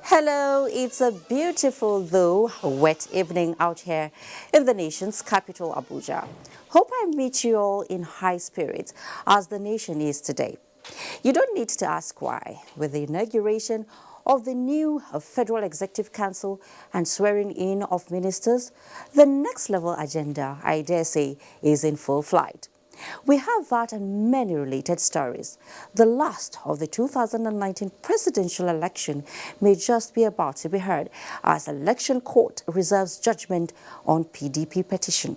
Hello, it's a beautiful though wet evening out here in the nation's capital, Abuja. Hope I meet you all in high spirits as the nation is today. You don't need to ask why. With the inauguration of the new Federal Executive Council and swearing in of ministers, the next level agenda, I dare say, is in full flight. We have that and many related stories. The last of the 2019 presidential election may just be about to be heard as election court reserves judgment on PDP petition.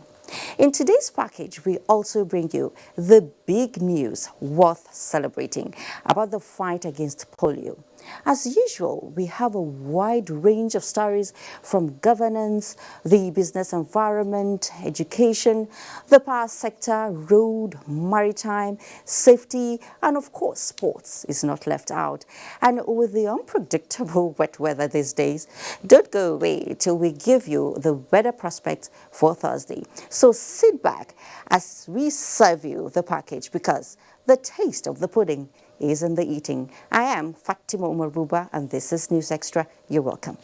In today's package, we also bring you the big news worth celebrating about the fight against polio. As usual, we have a wide range of stories from governance, the business environment, education, the power sector, road, maritime, safety, and of course, sports is not left out. And with the unpredictable wet weather these days, don't go away till we give you the weather prospects for Thursday. So sit back as we serve you the package because the taste of the pudding is in the eating. I am Fatima Umaruba and this is News Extra. You're welcome.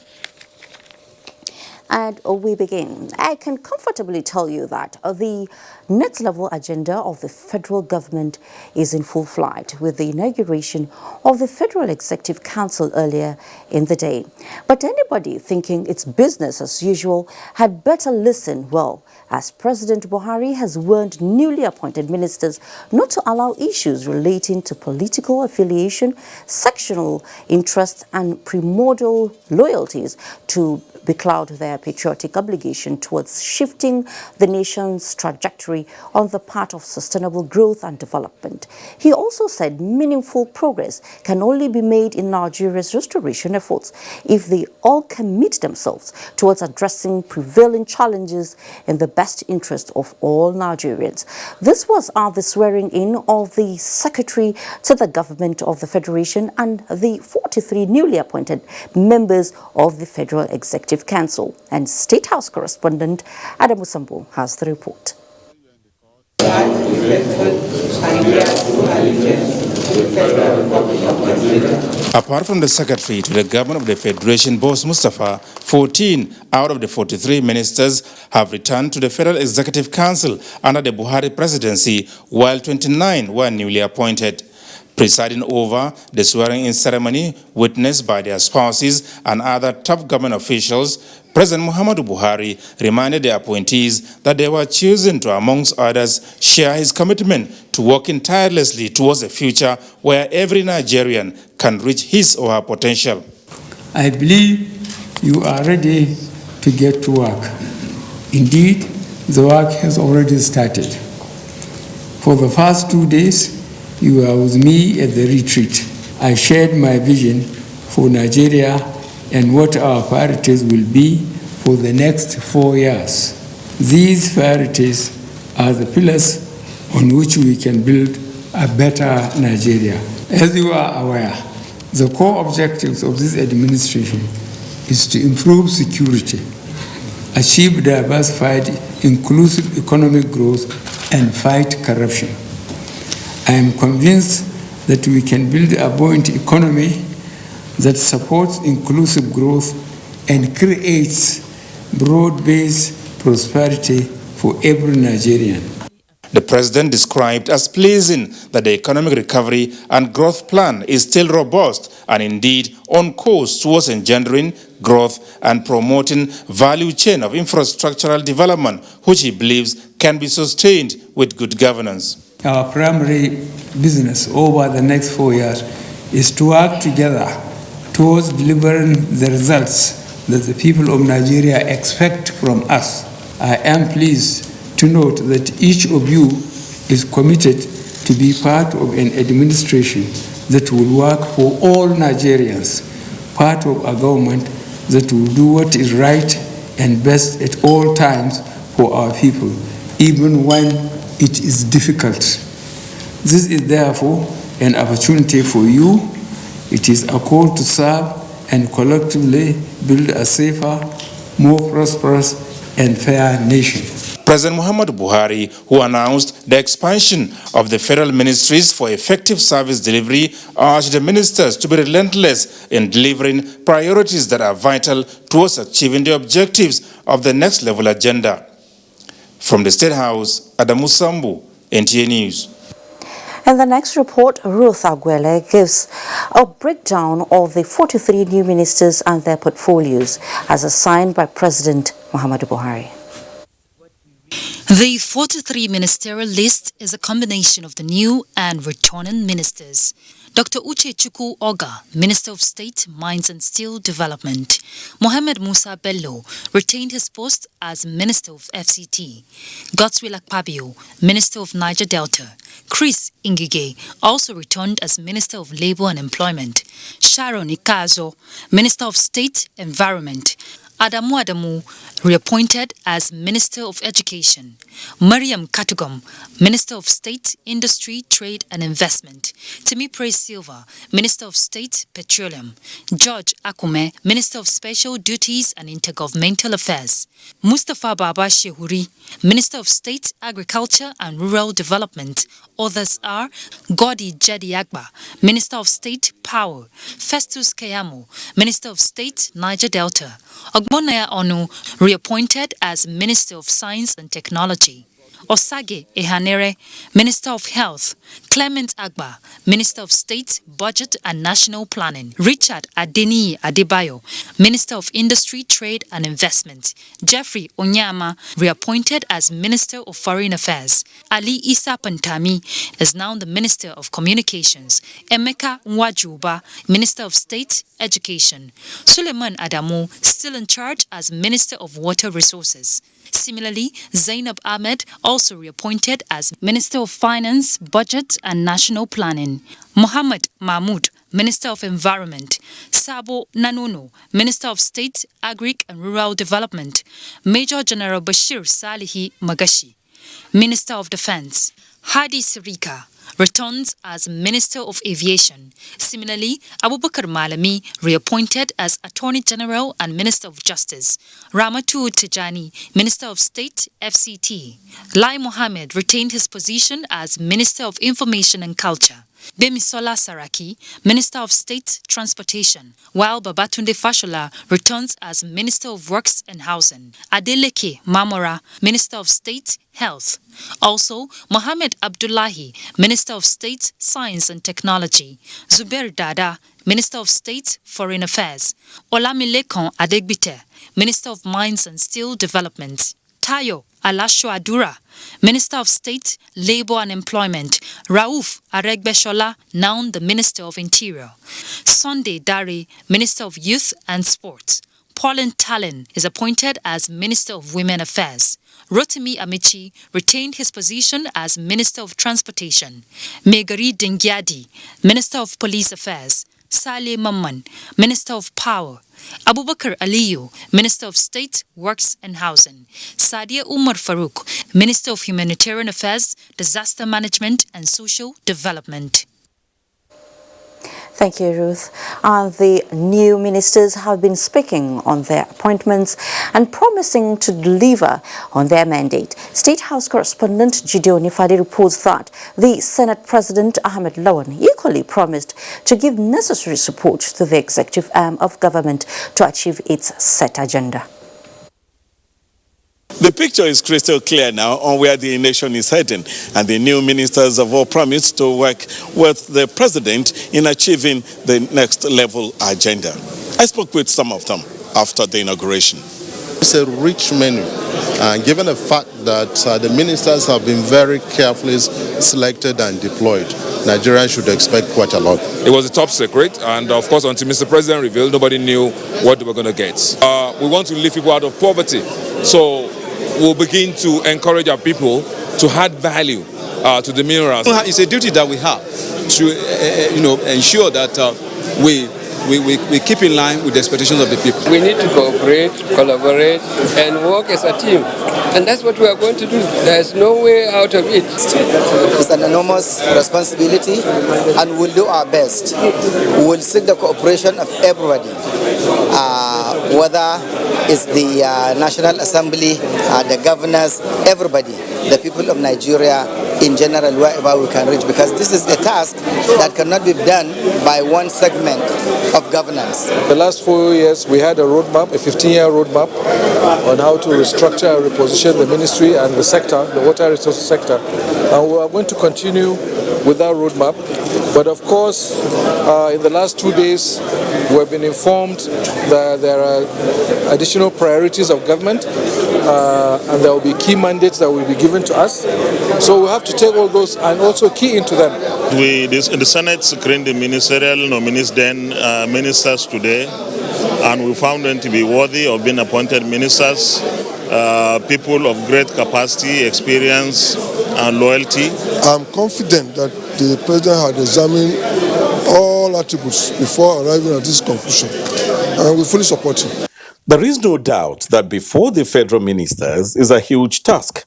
And we begin. I can comfortably tell you that the next level agenda of the federal government is in full flight with the inauguration of the Federal Executive Council earlier in the day. But anybody thinking it's business as usual had better listen well, as President Buhari has warned newly appointed ministers not to allow issues relating to political affiliation, sectional interests and primordial loyalties to becloud their patriotic obligation towards shifting the nation's trajectory on the path of sustainable growth and development. He also said meaningful progress can only be made in Nigeria's restoration efforts if they all commit themselves towards addressing prevailing challenges in the best interest of all Nigerians. This was at the swearing in of the Secretary to the Government of the Federation and the 43 newly appointed members of the Federal Executive Council. And State House correspondent Adamu Sambo has the report. Apart from the Secretary to the Government of the Federation, Boss Mustafa, 14 out of the 43 ministers have returned to the Federal Executive Council under the Buhari presidency, while 29 were newly appointed. Presiding over the swearing-in ceremony witnessed by their spouses and other top government officials, President Muhammadu Buhari reminded the appointees that they were chosen to, amongst others, share his commitment to working tirelessly towards a future where every Nigerian can reach his or her potential. I believe you are ready to get to work. Indeed, the work has already started. For the first 2 days, you were with me at the retreat. I shared my vision for Nigeria and what our priorities will be for the next 4 years. These priorities are the pillars on which we can build a better Nigeria. As you are aware, the core objectives of this administration is to improve security, achieve diversified, inclusive economic growth, and fight corruption. I am convinced that we can build a buoyant economy that supports inclusive growth and creates broad-based prosperity for every Nigerian. The president described as pleasing that the economic recovery and growth plan is still robust and indeed on course towards engendering growth and promoting value chain of infrastructural development, which he believes can be sustained with good governance. Our primary business over the next 4 years is to work together towards delivering the results that the people of Nigeria expect from us. I am pleased to note that each of you is committed to be part of an administration that will work for all Nigerians, part of a government that will do what is right and best at all times for our people, even when it is difficult. This is therefore an opportunity for you. It is a call to serve and collectively build a safer, more prosperous, and fair nation. President Muhammadu Buhari, who announced the expansion of the federal ministries for effective service delivery, urged the ministers to be relentless in delivering priorities that are vital towards achieving the objectives of the next level agenda. From the State House, Adamu Sambu, NTA News. In the next report, Ruth Aguele gives a breakdown of the 43 new ministers and their portfolios as assigned by President Muhammadu Buhari. The 43 ministerial list is a combination of the new and returning ministers. Dr. Uche Chukwu Oga, Minister of State, Mines and Steel Development. Mohamed Musa Bello retained his post as Minister of FCT. Godswill Akpabio, Minister of Niger Delta. Chris Ngige also returned as Minister of Labour and Employment. Sharon Ikazo, Minister of State Environment. Adamu reappointed as Minister of Education. Mariam Katugum, Minister of State, Industry, Trade and Investment. Timi Praise Silva, Minister of State, Petroleum. George Akume, Minister of Special Duties and Intergovernmental Affairs. Mustafa Baba Shehuri, Minister of State, Agriculture and Rural Development. Others are Godi Jadi Agba, Minister of State, Power. Festus Kayamo, Minister of State, Niger Delta. Ogbonnaya Onu, reappointed as Minister of Science and Technology. Osage Ehanere, Minister of Health. Clement Agba, Minister of State, Budget and National Planning. Richard Adeniyi Adebayo, Minister of Industry, Trade and Investment. Jeffrey Onyama, reappointed as Minister of Foreign Affairs. Ali Issa Pantami is now the Minister of Communications. Emeka Nwajuba, Minister of State, Education. Suleiman Adamu, still in charge as Minister of Water Resources. Similarly, Zainab Ahmed also reappointed as Minister of Finance, Budget and National Planning. Muhammad Mahmoud, Minister of Environment. Sabo Nanono, Minister of State, Agric and Rural Development. Major General Bashir Salihi Magashi, Minister of Defense. Hadi Sirika returns as Minister of Aviation. Similarly, Abubakar Malami reappointed as Attorney General and Minister of Justice. Ramatu Tijani, Minister of State, FCT. Lai Mohammed retained his position as Minister of Information and Culture. Bemisola Saraki, Minister of State, Transportation, while Babatunde Fashola returns as Minister of Works and Housing. Adeleke Mamora, Minister of State, Health. Also, Mohamed Abdullahi, Minister of State, Science and Technology. Zubair Dada, Minister of State, Foreign Affairs. Olamilekan Adegbite, Minister of Mines and Steel Development. Tayo Alasho Adura, Minister of State, Labour and Employment. Rauf Aregbeshola, now the Minister of Interior. Sunday Dare, Minister of Youth and Sports. Pauline Tallinn is appointed as Minister of Women Affairs. Rotimi Amici retained his position as Minister of Transportation. Megari Dingyadi, Minister of Police Affairs. Saleh Mamman, Minister of Power. Abubakar Aliyu, Minister of State, Works and Housing. Sadia Umar Farouk, Minister of Humanitarian Affairs, Disaster Management and Social Development. Thank you, Ruth. The new ministers have been speaking on their appointments and promising to deliver on their mandate. State House correspondent Gideon Ifadi reports that the Senate President Ahmed Lawan equally promised to give necessary support to the executive arm of government to achieve its set agenda. The picture is crystal clear now on where the nation is heading, and the new ministers have all promised to work with the president in achieving the next level agenda. I spoke with some of them after the inauguration. It's a rich menu, given the fact that the ministers have been very carefully selected and deployed. Nigerians should expect quite a lot. It was a top secret, and of course until Mr. President revealed, nobody knew what they were going to get. We want to lift people out of poverty, so we'll begin to encourage our people to add value to the minerals. It's a duty that we have to ensure that we keep in line with the expectations of the people. We need to cooperate, collaborate, and work as a team. And that's what we are going to do. There's no way out of it. It's an enormous responsibility, and we'll do our best. We will seek the cooperation of everybody. whether it's the National Assembly, the governors, everybody, the people of Nigeria in general, wherever we can reach, because this is a task that cannot be done by one segment of governance. The last 4 years, we had a roadmap, a 15-year roadmap on how to restructure and reposition the ministry and the sector, the water resources sector. And we are going to continue with that roadmap. But of course, in the last 2 days, we have been informed that there are additional priorities of government and there will be key mandates that will be given to us. So we have to take all those and also key into them. The Senate screened the ministerial nominees, then ministers today, and we found them to be worthy of being appointed ministers, people of great capacity, experience, and loyalty. I'm confident that the President had examined all attributes before arriving at this conclusion, and we fully support him. There is no doubt that before the federal ministers is a huge task,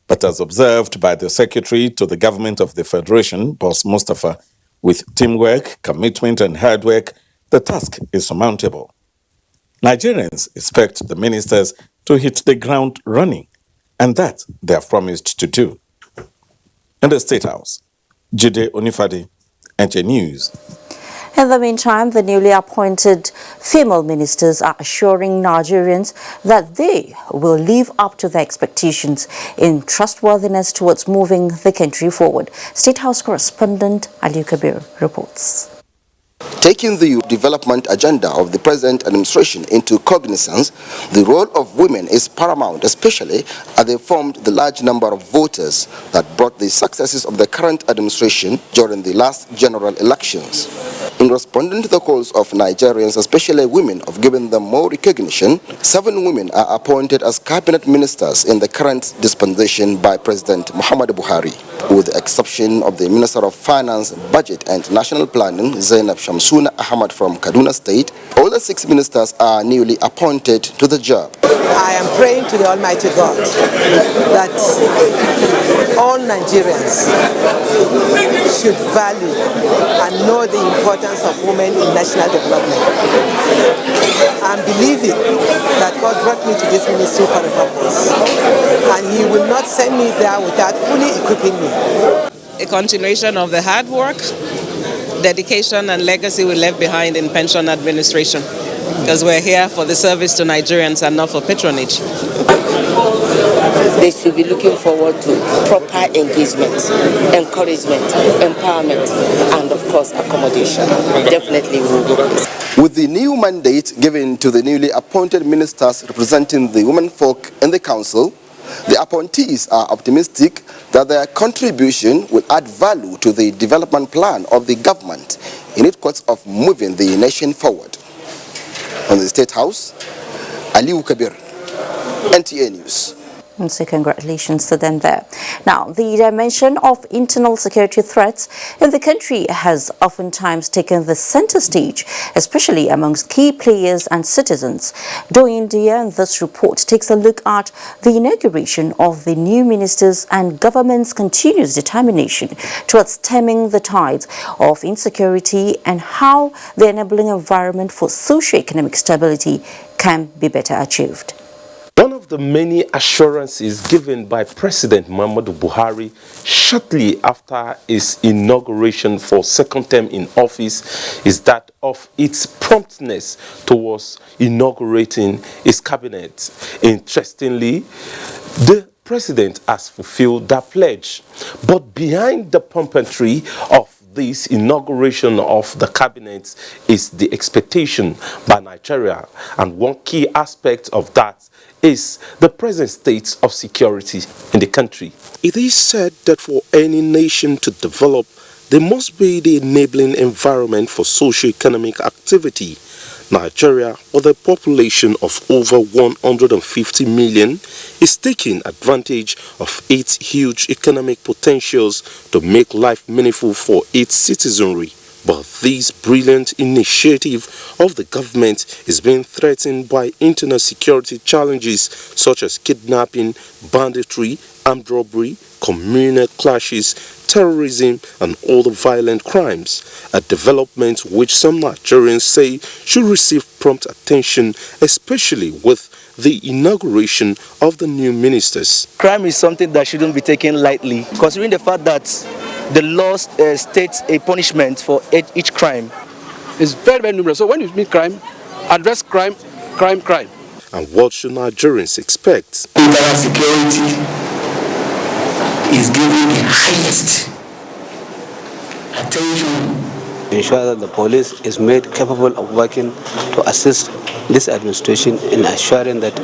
but as observed by the Secretary to the Government of the Federation, Boss Mustafa, with teamwork, commitment and hard work, the task is surmountable. Nigerians expect the ministers to hit the ground running, and that they have promised to do. In the State House, Jide Onifade, NJ News. In the meantime, the newly appointed female ministers are assuring Nigerians that they will live up to their expectations in trustworthiness towards moving the country forward. State House correspondent Ali Kabir reports. Taking the development agenda of the present administration into cognizance, the role of women is paramount, especially as they formed the large number of voters that brought the successes of the current administration during the last general elections. In responding to the calls of Nigerians, especially women, of giving them more recognition, 7 women are appointed as cabinet ministers in the current dispensation by President Muhammadu Buhari, with the exception of the Minister of Finance, Budget and National Planning, Zainab Shamsuna Ahmad from Kaduna State. All the 6 ministers are newly appointed to the job. I am praying to the Almighty God that all Nigerians should value and know the importance of women in national development. I'm believing that God brought me to this ministry for a purpose, and He will not send me there without fully equipping me. A continuation of the hard work, dedication and legacy we left behind in pension administration, because we're here for the service to Nigerians and not for patronage. They should be looking forward to proper engagement, encouragement, empowerment, and of course accommodation. Definitely we will do this. With the new mandate given to the newly appointed ministers representing the women folk in the council, the appointees are optimistic that their contribution will add value to the development plan of the government in its quest of moving the nation forward. On the State House, Aliu Kabir, NTA News. And so congratulations to them there. Now, the dimension of internal security threats in the country has oftentimes taken the center stage, especially amongst key players and citizens. Do India, in this report, takes a look at the inauguration of the new ministers and government's continuous determination towards stemming the tides of insecurity and how the enabling environment for socio-economic stability can be better achieved. One of the many assurances given by President Muhammadu Buhari shortly after his inauguration for second term in office is that of its promptness towards inaugurating his cabinet. Interestingly, the President has fulfilled that pledge. But behind the pomp-and-tree of this inauguration of the cabinet is the expectation by Nigeria, and one key aspect of that is the present state of security in the country. It is said that for any nation to develop, there must be the enabling environment for socio-economic activity. Nigeria, with a population of over 150 million, is taking advantage of its huge economic potentials to make life meaningful for its citizenry. But this brilliant initiative of the government is being threatened by internal security challenges such as kidnapping, banditry, armed robbery, communal clashes, terrorism, and other violent crimes, a development which some Nigerians say should receive prompt attention, especially with the inauguration of the new ministers. Crime is something that shouldn't be taken lightly, considering the fact that the law states a punishment for each crime. It's very, very numerous. So when you mean crime, address crime. And what should Nigerians expect? Internal security is given the highest attention. Ensure that the police is made capable of working to assist this administration in assuring that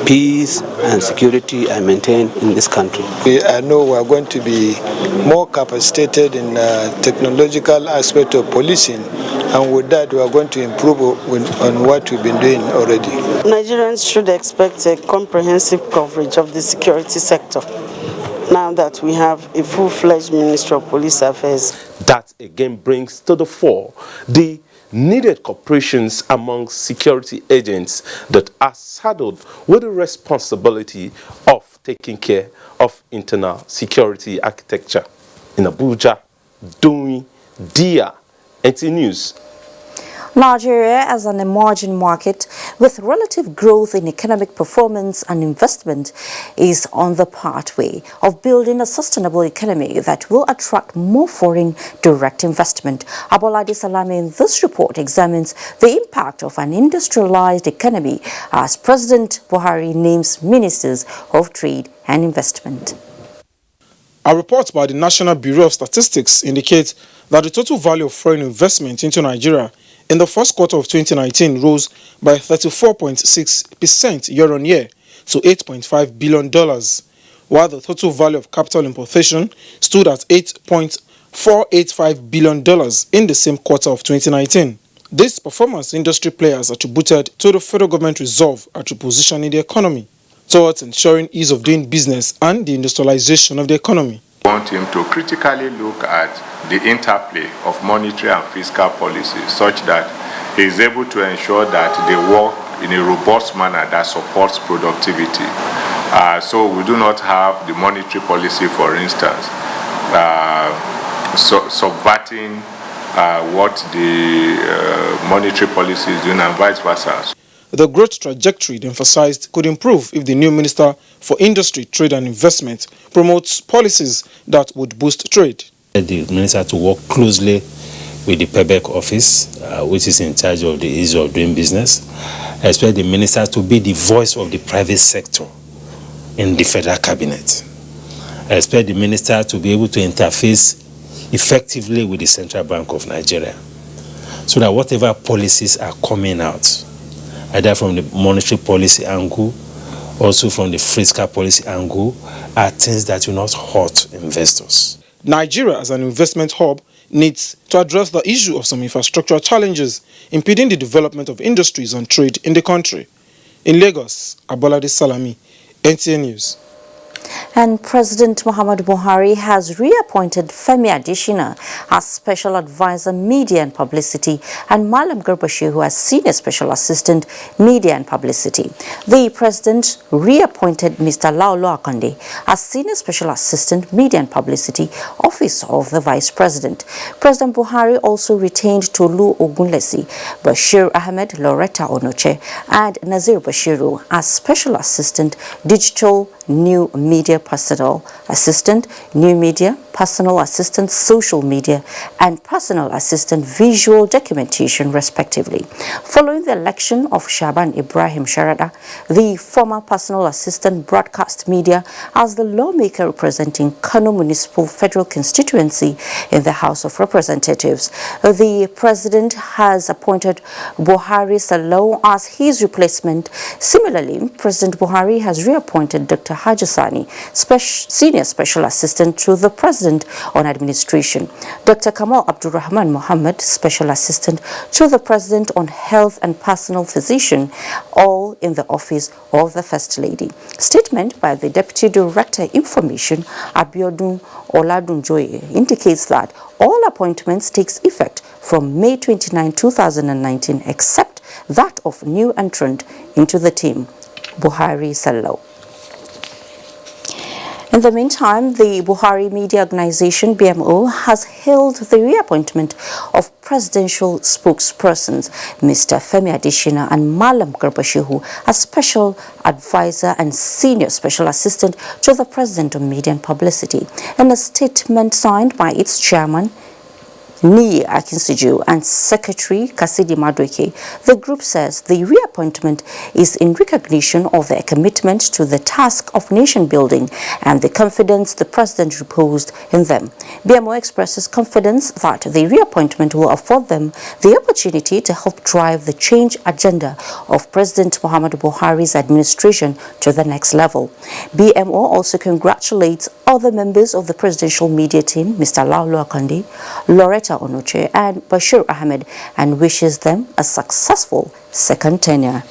peace and security are maintained in this country. I know we are going to be more capacitated in technological aspect of policing, and with that we are going to improve on what we've been doing already. Nigerians should expect a comprehensive coverage of the security sector now that we have a full-fledged Ministry of Police Affairs. That again brings to the fore the needed cooperations among security agents that are saddled with the responsibility of taking care of internal security architecture. In Abuja, Doing, Dia, NT News. Nigeria, as an emerging market with relative growth in economic performance and investment, is on the pathway of building a sustainable economy that will attract more foreign direct investment. Abolade Salami in this report examines the impact of an industrialized economy as President Buhari names ministers of trade and investment. A report by the National Bureau of Statistics indicates that the total value of foreign investment into Nigeria in the first quarter of 2019 rose by 34.6% year-on-year to $8.5 billion, while the total value of capital importation stood at $8.485 billion in the same quarter of 2019. This performance industry players attributed to the federal government resolve at repositioning the economy towards ensuring ease of doing business and the industrialization of the economy. We want him to critically look at the interplay of monetary and fiscal policies such that he is able to ensure that they work in a robust manner that supports productivity. So we do not have the monetary policy, for instance, subverting what the monetary policy is doing and vice versa. The growth trajectory, it emphasized, could improve if the new Minister for Industry, Trade and Investment promotes policies that would boost trade. The Minister to work closely with the PEBEC office, which is in charge of the ease of doing business. I expect the Minister to be the voice of the private sector in the federal cabinet. I expect the Minister to be able to interface effectively with the Central Bank of Nigeria, so that whatever policies are coming out, either from the monetary policy angle, also from the fiscal policy angle, are things that will not hurt investors. Nigeria, as an investment hub, needs to address the issue of some infrastructural challenges impeding the development of industries and trade in the country. In Lagos, Abolade Salami, NTN News. And President Muhammadu Buhari has reappointed Femi Adesina as Special Advisor Media and Publicity and Malam Garbashehu as Senior Special Assistant Media and Publicity. The President reappointed Mr. Laolo Akande as Senior Special Assistant Media and Publicity, Office of the Vice President. President Buhari also retained Tolu Ogunlesi, Bashir Ahmed, Loretta Onoche and Nazir Bashiru as Special Assistant Digital New Media Personal Assistant, New Media, Personal Assistant, Social Media, and Personal Assistant Visual Documentation, respectively. Following the election of Shaban Ibrahim Sharada, the former Personal Assistant Broadcast Media, as the lawmaker representing Kano Municipal Federal Constituency in the House of Representatives, the President has appointed Buhari Salou as his replacement. Similarly, President Buhari has reappointed Dr. Hajasani, Senior Special Assistant to the President on Administration, Dr. Kamal Abdurrahman Mohammed, Special Assistant to the President on Health and Personal Physician, all in the office of the First Lady. Statement by the Deputy Director Information, Abiodun Oladunjoye, indicates that all appointments takes effect from May 29, 2019, except that of new entrant into the team, Buhari Salou. In the meantime, the Buhari media organization BMO has hailed the reappointment of presidential spokespersons Mr. Femi Adesina and Malam Garba Shehu as special advisor and senior special assistant to the president on media and publicity. In a statement signed by its chairman, Ni Akinsiju, and Secretary Kasidi Madweke, the group says the reappointment is in recognition of their commitment to the task of nation building and the confidence the president reposed in them. BMO expresses confidence that the reappointment will afford them the opportunity to help drive the change agenda of President Muhammadu Buhari's administration to the next level. BMO also congratulates other members of the presidential media team, Mr. Laulu Akande, Loretta Onoche and Bashir Ahmed, and wishes them a successful second tenure.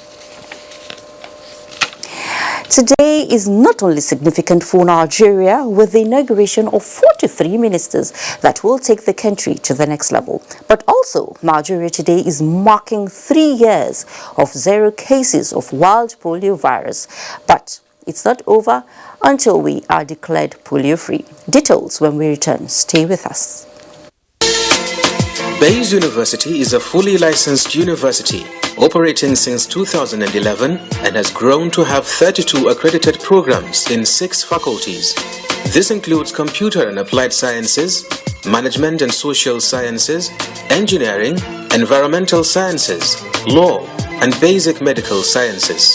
Today is not only significant for Nigeria with the inauguration of 43 ministers that will take the country to the next level, but also Nigeria today is marking 3 years of 0 cases of wild poliovirus. But it's not over until we are declared polio-free. Details when we return. Stay with us. Bayes University is a fully licensed university operating since 2011 and has grown to have 32 accredited programs in 6 faculties. This includes computer and applied sciences, management and social sciences, engineering, environmental sciences, law, and basic medical sciences.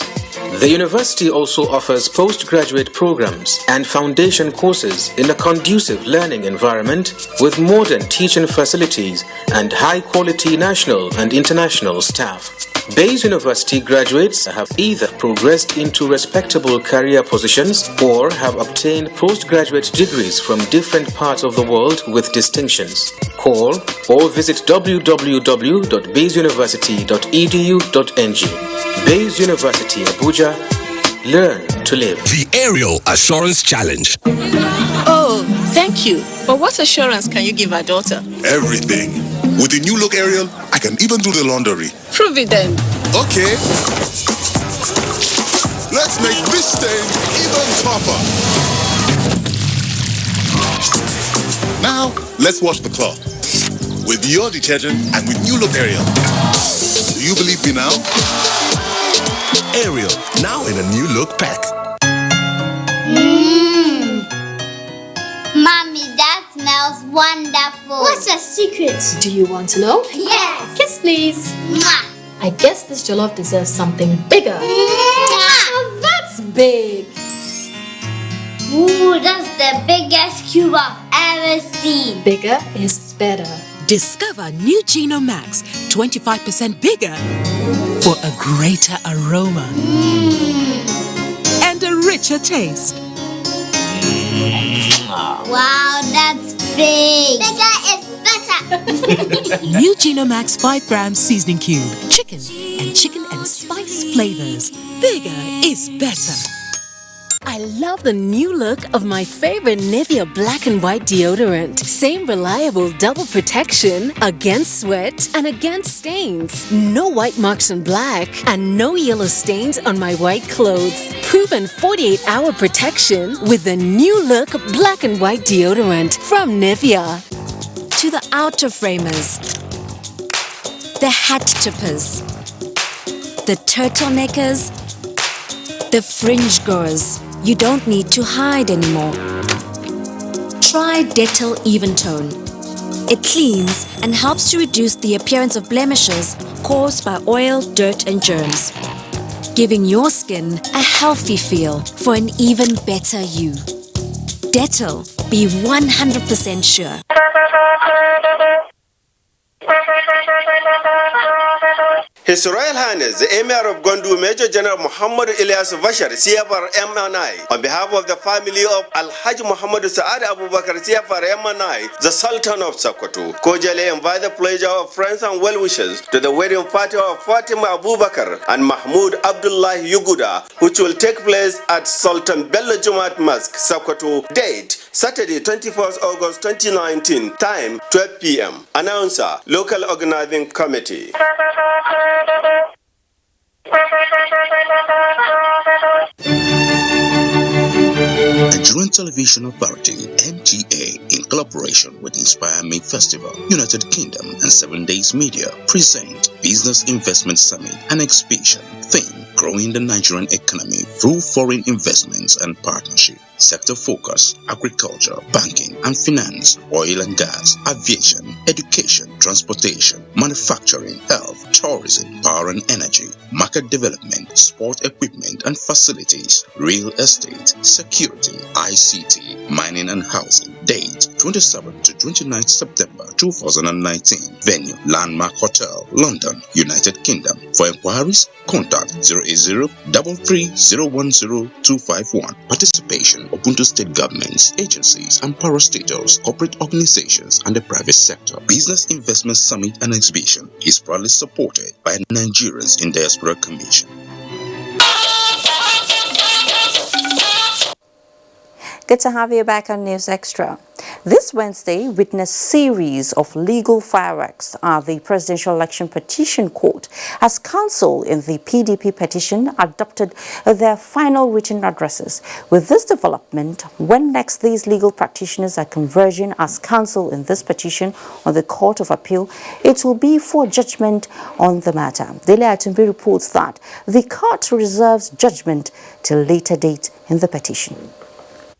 The university also offers postgraduate programs and foundation courses in a conducive learning environment with modern teaching facilities and high-quality national and international staff. Bayes University graduates have either progressed into respectable career positions or have obtained postgraduate degrees from different parts of the world with distinctions. Call or visit www.bayesuniversity.edu.ng. Bayes University, Abuja. Learn to live. The Aerial Assurance Challenge. Oh, thank you. But what assurance can you give our daughter? Everything. With the new look Aerial, I can even do the laundry. Prove it then. Okay. Let's make this stain even tougher. Now, let's wash the cloth. With your detergent and with new look Aerial. Do you believe me now? Aerial, now in a new look pack. Mommy, that smells wonderful. What's your secret? Do you want to know? Yes. Kiss, please. Mwah. I guess this jollof deserves something bigger. Oh, that's big. Ooh, that's the biggest cube I've ever seen. Bigger is better. Discover new Geno Max, 25% bigger for a greater aroma and a richer taste. Wow, that's big. Bigger is better. New Geno Max 5 grams seasoning cube. Chicken and spice flavors. Bigger is better. I love the new look of my favorite Nivea black and white deodorant. Same reliable double protection against sweat and against stains. No white marks on black and no yellow stains on my white clothes. Proven 48-hour protection with the new look black and white deodorant from Nivea. To the outer framers, the hat tippers, the turtleneckers, the fringe goers. You don't need to hide anymore. Try Dettol Even Tone. It cleans and helps to reduce the appearance of blemishes caused by oil, dirt and germs, giving your skin a healthy feel for an even better you. Dettol, be 100% sure. His Royal Highness, the Emir of Gondu, Major General Muhammad Ilyas Bashar, CFR MNI, on behalf of the family of Al-Hajj Muhammad Saad Abu Bakr, CFR MNI, the Sultan of Sokoto, cordially invite the pleasure of friends and well-wishers to the wedding party of Fatima Abu Bakr and Mahmoud Abdullah Yuguda, which will take place at Sultan Bello Jumat Mosque, Sokoto. Date, Saturday, 21st August 2019. Time, 12 p.m. Announcer, Local Organizing Committee. Nigerian Television Authority, NTA, in collaboration with Inspire Me Festival, United Kingdom and 7 Days Media present Business Investment Summit and Exhibition. Theme: Growing the Nigerian Economy through Foreign Investments and Partnership. Sector focus: agriculture, banking and finance, oil and gas, aviation, education, transportation, manufacturing, health, tourism, power and energy, market development, sport equipment and facilities, real estate, security, ICT, mining and housing. Date: 27 to 29 September 2019. Venue: Landmark Hotel, London, United Kingdom. For inquiries, contact 080-33010251. Participation: open to state governments, agencies and parastatals, corporate organizations and the private sector. Business Investment Summit and Exhibition is proudly supported by Nigerians in Diaspora Commission. Good to have you back on News Extra. This Wednesday witnessed series of legal fireworks at the Presidential Election Petition Court as counsel in the PDP petition adopted their final written addresses. With this development, when next these legal practitioners are converging as counsel in this petition on the Court of Appeal, it will be for judgment on the matter. Daily Atumbi reports that the court reserves judgment till later date in the petition.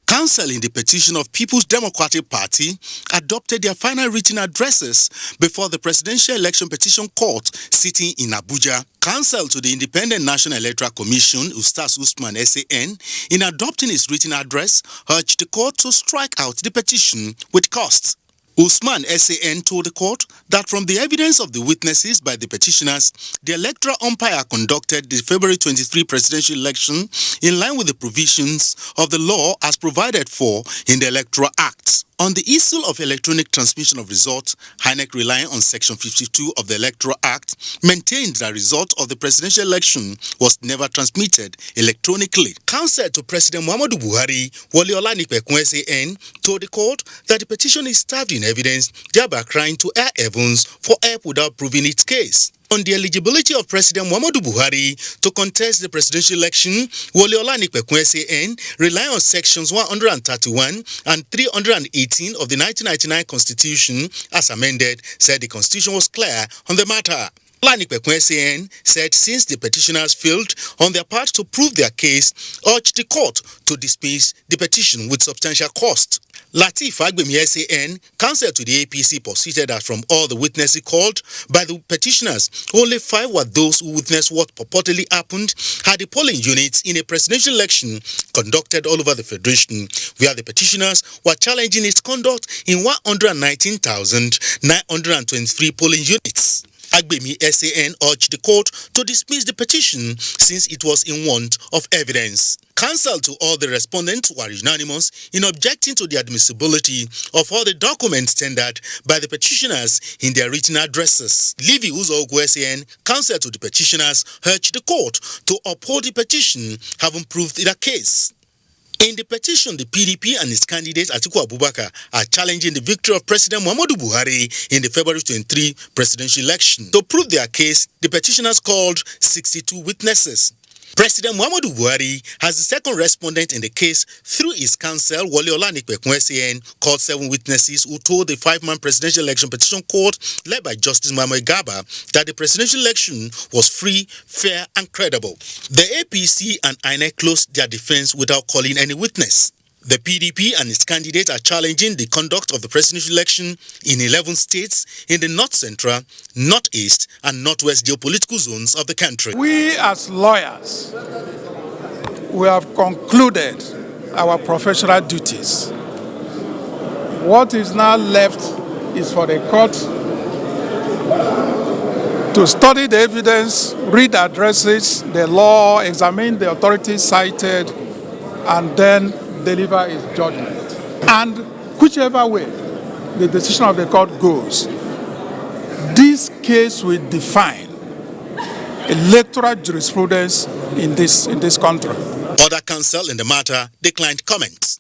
Counsel in the petition of People's Democratic Party adopted their final written addresses before the Presidential Election Petition Court sitting in Abuja. Counsel to the Independent National Electoral Commission, Ustaz Usman SAN, in adopting his written address, urged the court to strike out the petition with costs. Usman SAN told the court that from the evidence of the witnesses by the petitioners, the electoral umpire conducted the February 23 presidential election in line with the provisions of the law as provided for in the Electoral Act. On the issue of electronic transmission of results, INEC, relying on Section 52 of the Electoral Act, maintained that result of the presidential election was never transmitted electronically. Counsel to President Muhammadu Buhari, Wole Olanipekun SAN, told the court that the petition is stabbed in evidence, thereby crying to air heavens for help without proving its case. On the eligibility of President Muhammadu Buhari to contest the presidential election, Wole Olanipekun SAN, relying on sections 131 and 318 of the 1999 Constitution as amended, said the Constitution was clear on the matter. Olanipekun SAN said since the petitioners failed on their part to prove their case, urged the court to dismiss the petition with substantial cost. Lateef Agbemi SAN, counsel to the APC, posited that from all the witnesses called by the petitioners, only 5 were those who witnessed what purportedly happened at the polling units in a presidential election conducted all over the Federation, where the petitioners were challenging its conduct in 119,923 polling units. Agbemi SAN urged the court to dismiss the petition since it was in want of evidence. Counsel to all the respondents were unanimous in objecting to the admissibility of all the documents tendered by the petitioners in their written addresses. Livy Uzogu SAN, counsel to the petitioners, urged the court to uphold the petition, having proved their case. In the petition, the PDP and its candidate Atiku Abubakar are challenging the victory of President Muhammadu Buhari in the February 23 presidential election. To prove their case, the petitioners called 62 witnesses. President Muhammadu Buhari, as the second respondent in the case through his counsel, Wole Olanipekun SAN, called 7 witnesses who told the 5-man presidential election petition court, led by Justice Muhammad Gaba, that the presidential election was free, fair, and credible. The APC and INEC closed their defense without calling any witness. The PDP and its candidates are challenging the conduct of the presidential election in 11 states in the North Central, Northeast, and Northwest geopolitical zones of the country. We as lawyers, we have concluded our professional duties. What is now left is for the court to study the evidence, read addresses, the law, examine the authorities cited, and then deliver its judgment. And whichever way the decision of the court goes, this case will define electoral jurisprudence in this country. Other counsel in the matter declined comments.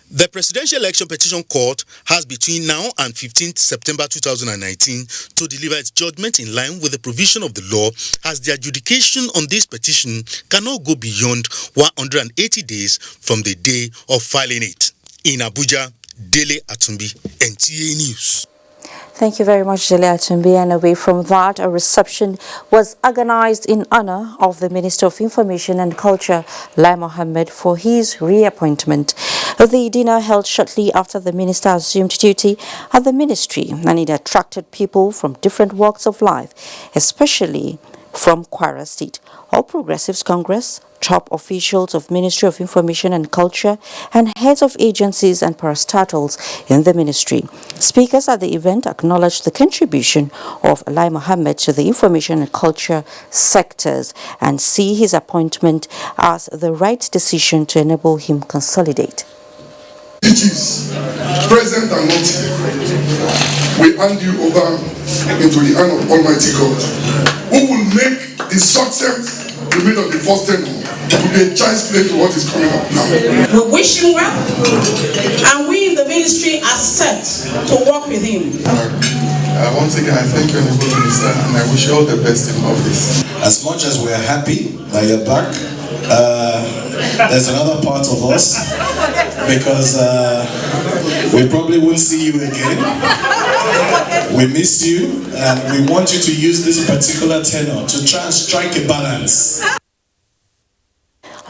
The Presidential Election Petition Court has between now and 15th September 2019 to deliver its judgment in line with the provision of the law, as the adjudication on this petition cannot go beyond 180 days from the day of filing it. In Abuja, Dele Atumbi, NTA News. Thank you very much, Dele Atumbi. And away from that, a reception was organized in honor of the Minister of Information and Culture, Lai Mohammed, for his reappointment. The dinner held shortly after the minister assumed duty at the ministry, and it attracted people from different walks of life, especially from Kwara State. All Progressives Congress, top officials of Ministry of Information and Culture, and heads of agencies and parastatals in the ministry. Speakers at the event acknowledged the contribution of Lai Mohammed to the information and culture sectors and see his appointment as the right decision to enable him consolidate. Duties, present and not here, we hand you over into the hand of Almighty God, who will make the success remain of the first tenure to be a child's play to what is coming up now. We wish him well, and we in the ministry are set to work with him. Once again, I thank you, Honorable Minister, and I wish you all the best in office. As much as we are happy that you're back, there's another part of us, because we probably won't see you again. We miss you, and we want you to use this particular tenor to try and strike a balance.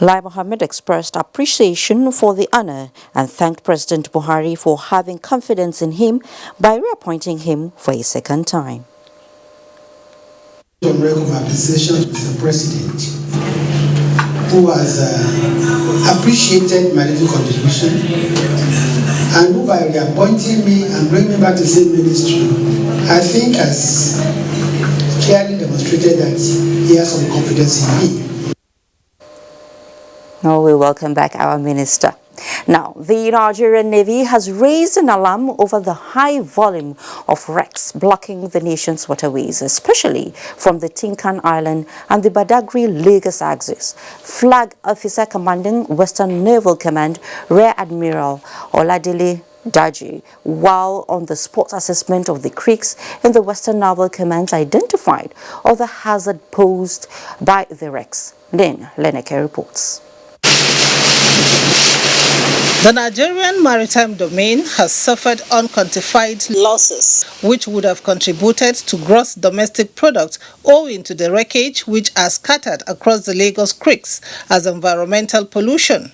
Lai Mohammed expressed appreciation for the honor and thanked President Buhari for having confidence in him by reappointing him for a second time. On record my appreciation to the President, who has appreciated my little contribution, and who by reappointing me and bringing me back to the same ministry, I think has clearly demonstrated that he has some confidence in me. Now we welcome back our minister. Now, the Nigerian Navy has raised an alarm over the high volume of wrecks blocking the nation's waterways, especially from the Tinkan Island and the Badagry-Lagos axis. Flag Officer Commanding Western Naval Command, Rear Admiral Oladele Daji, while on the spot assessment of the creeks in the Western Naval Command, identified other hazard posed by the wrecks. Then, Leneke reports. The Nigerian maritime domain has suffered unquantified losses, which would have contributed to gross domestic product owing to the wreckage which are scattered across the Lagos creeks as environmental pollution,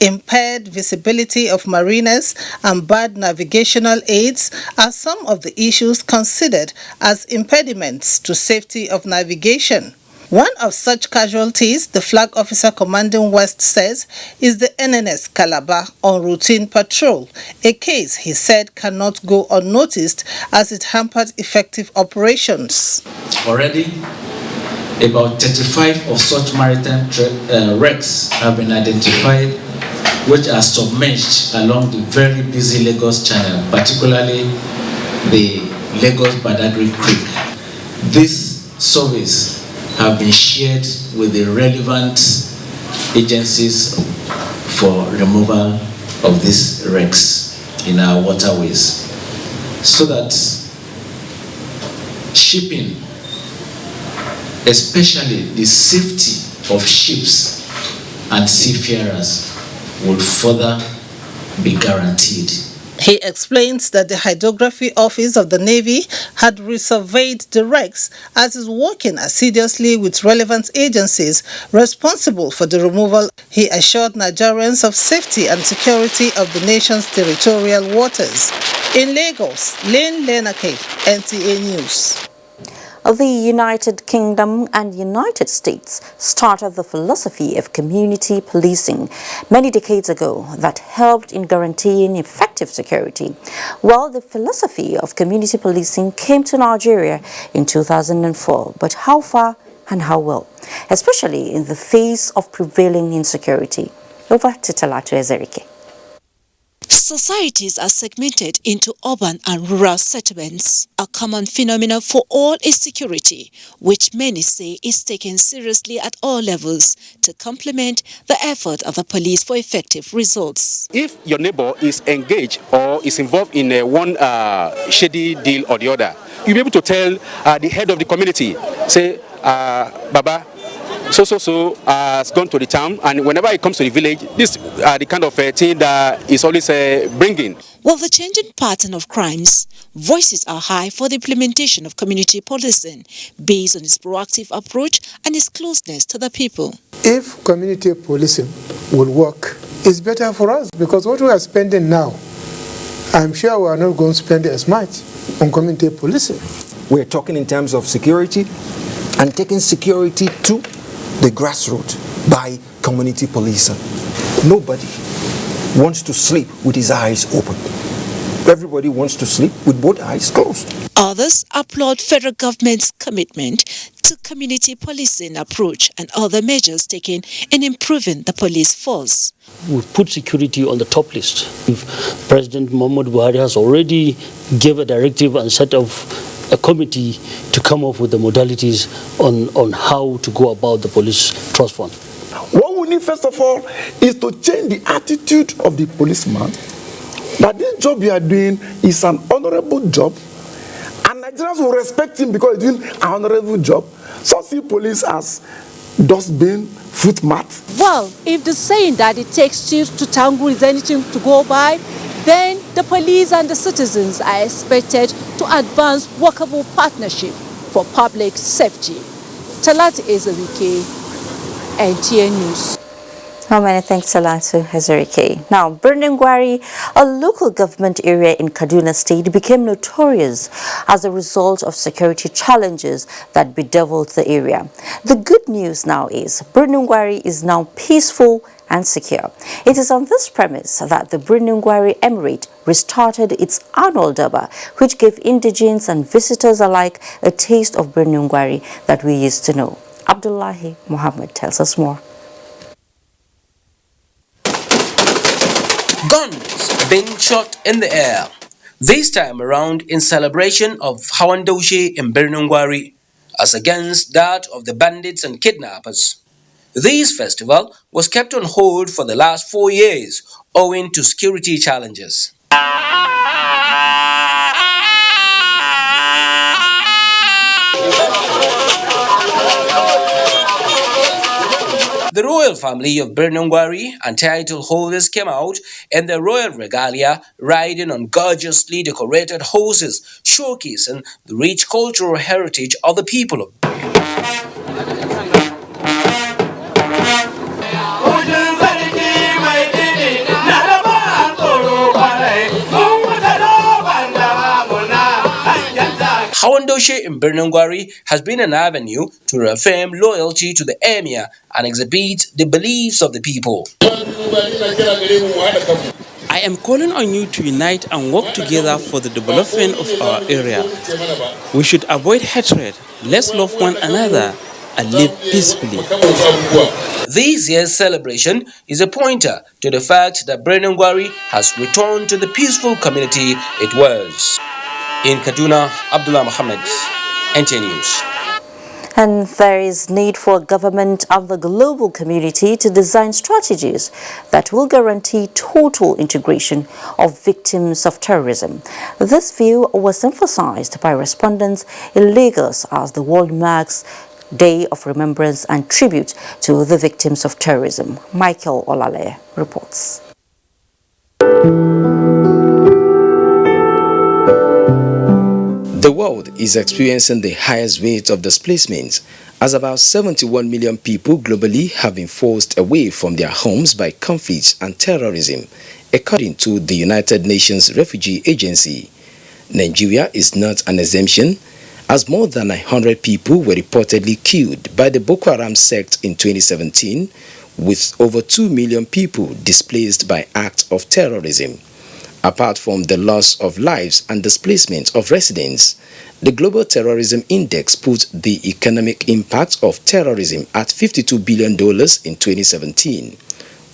impaired visibility of mariners, and bad navigational aids are some of the issues considered as impediments to safety of navigation. One of such casualties, the Flag Officer Commanding West says, is the NNS Calabar on routine patrol, a case he said cannot go unnoticed as it hampered effective operations. Already, about 35 of such maritime wrecks have been identified, which are submerged along the very busy Lagos Channel, particularly the Lagos Badagry Creek. This service have been shared with the relevant agencies for removal of these wrecks in our waterways, so that shipping, especially the safety of ships and seafarers, will further be guaranteed. He explains that the Hydrography Office of the Navy had resurveyed the wrecks as is working assiduously with relevant agencies responsible for the removal. He assured Nigerians of safety and security of the nation's territorial waters. In Lagos, Lane Lenake, NTA News. The United Kingdom and United States started the philosophy of community policing many decades ago that helped in guaranteeing effective security. Well, the philosophy of community policing came to Nigeria in 2004, but how far and how well, especially in the face of prevailing insecurity? Over to Talatu Ezerike. Societies are segmented into urban and rural settlements. A common phenomenon for all is security, which many say is taken seriously at all levels to complement the effort of the police for effective results. If your neighbor is engaged or is involved in one shady deal or the other, you'll be able to tell the head of the community, say, Baba, so has gone to the town, and whenever it comes to the village, this are the kind of thing that is always bringing. With the changing pattern of crimes, voices are high for the implementation of community policing based on its proactive approach and its closeness to the people. If community policing will work, it's better for us, because what we are spending now, I'm sure we are not going to spend as much on community policing. We're talking in terms of security and taking security to the grassroots by community policing. Nobody wants to sleep with his eyes open. Everybody wants to sleep with both eyes closed. Others applaud federal government's commitment to community policing approach and other measures taken in improving the police force. We've put security on the top list. If President Muhammad Buhari has already gave a directive and set of a committee to come up with the modalities on how to go about the police trust fund. What we need first of all is to change the attitude of the policeman that this job you are doing is an honorable job, and Nigerians will respect him because he's doing an honorable job. So see police as dustbin, footmat. Well, if the saying that it takes two to tango is anything to go by, then the police and the citizens are expected to advance workable partnership for public safety. Talat Ezerike, NTA News. How many thanks, Salatu Ezerike. Now, Burningwari, a local government area in Kaduna State, became notorious as a result of security challenges that bedeviled the area. The good news now is Burningwari is now peaceful and secure. It is on this premise that the Burningwari Emirate restarted its annual Durbar, which gave indigents and visitors alike a taste of Burningwari that we used to know. Abdullahi Muhammad tells us more. Guns being shot in the air, this time around in celebration of Hawandoshe in Burningwari, as against that of the bandits and kidnappers. This festival was kept on hold for the last 4 years owing to security challenges. The royal family of Burningwari and title holders came out in their royal regalia, riding on gorgeously decorated horses, showcasing the rich cultural heritage of the people of Hawandoshe in Burningwari has been an avenue to reaffirm loyalty to the emir and exhibit the beliefs of the people. I am calling on you to unite and work together for the development of our area. We should avoid hatred, let's love one another and live peacefully. This year's celebration is a pointer to the fact that Burningwari has returned to the peaceful community it was. In Kaduna, Abdullah Muhammad, NTA News. And there is need for government and the global community to design strategies that will guarantee total integration of victims of terrorism. This view was emphasized by respondents in Lagos as the world marks Day of Remembrance and Tribute to the victims of terrorism. Michael Olale reports. The world is experiencing the highest rate of displacement, as about 71 million people globally have been forced away from their homes by conflicts and terrorism, according to the United Nations Refugee Agency. Nigeria is not an exemption, as more than 100 people were reportedly killed by the Boko Haram sect in 2017, with over 2 million people displaced by acts of terrorism. Apart from the loss of lives and displacement of residents, the Global Terrorism Index put the economic impact of terrorism at $52 billion in 2017,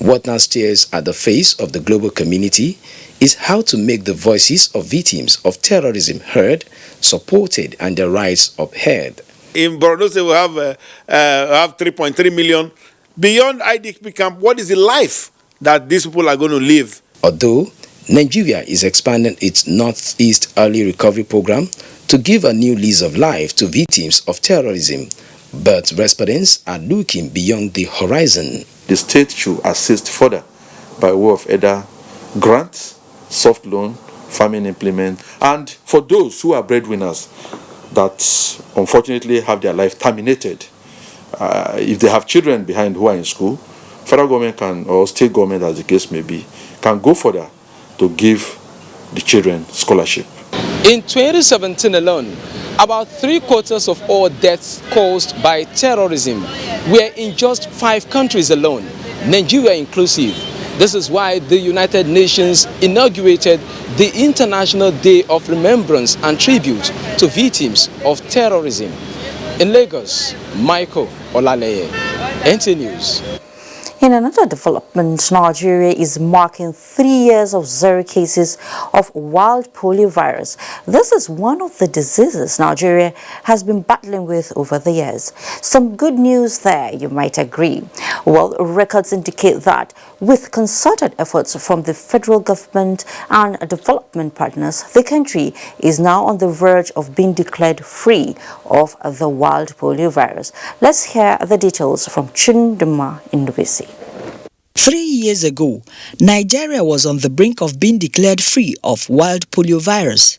What now stares at the face of the global community is how to make the voices of victims of terrorism heard, supported, and their rights upheld. In Borno State, we have 3.3 million. Beyond IDP camp, what is the life that these people are going to live? Although Nigeria is expanding its Northeast Early Recovery Program to give a new lease of life to victims of terrorism, but respondents are looking beyond the horizon. The state should assist further by way of either grants, soft loan, farming implement, and for those who are breadwinners that unfortunately have their life terminated, if they have children behind who are in school, federal government can, or state government as the case may be, can go further to give the children scholarship. In 2017 alone, about 3/4 of all deaths caused by terrorism were in just 5 countries alone, Nigeria inclusive. This is why the United Nations inaugurated the International Day of Remembrance and Tribute to Victims of Terrorism. In Lagos, Michael Olaleye, NT News. In another development, Nigeria is marking 3 years of 0 cases of wild poliovirus. This is one of the diseases Nigeria has been battling with over the years. Some good news there, you might agree. Well, records indicate that with concerted efforts from the federal government and development partners, the country is now on the verge of being declared free of the wild poliovirus. Let's hear the details from Chinduma Indubisi. 3 years ago, Nigeria was on the brink of being declared free of wild poliovirus.